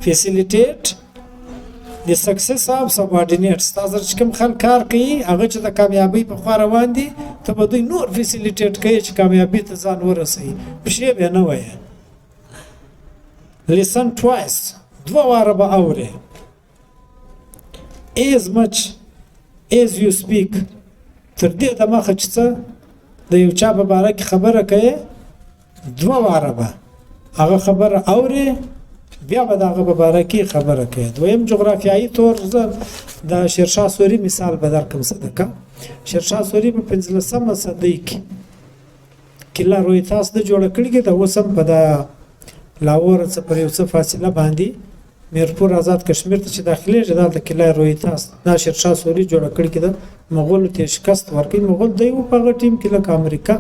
facilitate the success of subordinates. تا سره چې کوم خلک کار کوي هغه چې د کامیابۍ په خوا روان دي، ته به دوی نور facilitate کوي چې کامیابۍ ته ځان ورسوي. پښې به نه وایه. listen twice. دوه واره به اورې. as much as you speak. تر دې دمخه چې څه د یو چا په باره کې خبره کوي، دوه واره به هغه خبره اورې، بیا به د هغه په باره کې خبره کوي. دویم جغرافیایي طور زه د شیرشاه سوري مثال به درکړم. صدقه شیرشاه سوري په 15مه صدۍ کې کله رویتاس د جوړه کړې ده، اوس هم په د لاهور څخه پر یو څه فاصله باندې میرپور آزاد کشمیر ته چې داخليږي دا د قلعه رویتاس دا شیرشاه سوري جوړ کړی کده مغول ته شکست ورکړي مغول دی په هغه ټیم کې لکه امریکا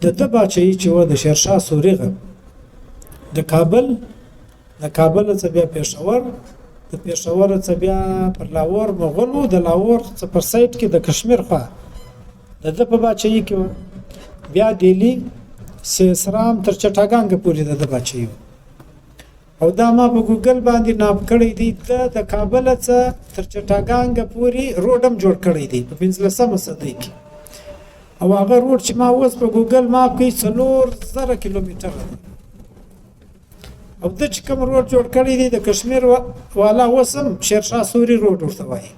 د باچي چې و د شیرشاه سوري غ د کابل څخه بیا پېښور د پېښور څخه بیا پر لاهور مغول و د لاهور څخه پر سایت کې د کشمیر خوا د په باچي کې بیا دلی سیسرام تر چټاګانګ پورې د باچي او دا ما په ګوګل باندې ناپ کړی دی د کابل څخه تر چټاګانګ پورې روډم جوړ کړی دی په 15مه صدۍ کې او هغه روډ چې ما اوس په ګوګل ماپ کې 4000 کیلومتر او د چې کوم روډ جوړ کړی دی د کشمیر والا وسم شیرشاه سوري روډ ورته وایي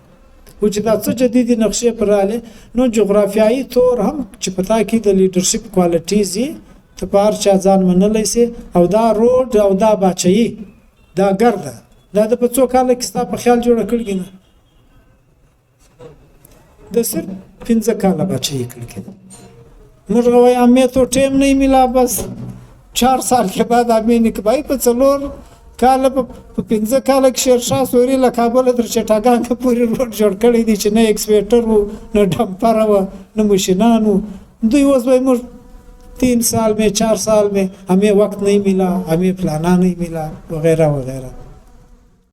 او چې دا څه جديدي نقشې پراله نو جغرافیایي تور هم چې پتا کې د لیډرشپ کوالټیز ته پار چا ځان منلای سي او دا روډ او دا باچي دا ګرده دا د پڅو کال کې ستا په خیال جوړ کړی نه د سر 15 کال باچي کړی موږ غواړو امې ته ټیم نه ملا بس 4 سال के बाद امین کې بای په څلور کال په 15 کال کې شیرشاه سوري له کابل تر چټاګانګ پورې روډ جوړ کړی دی چې نه ایکسپیټر وو نه ډمپر وو نه ماشینانو دوی اوس به موږ 3 साल में 4 साल में हमें वक्त नहीं मिला हमें फलाना नहीं मिला वगैरह वगैरह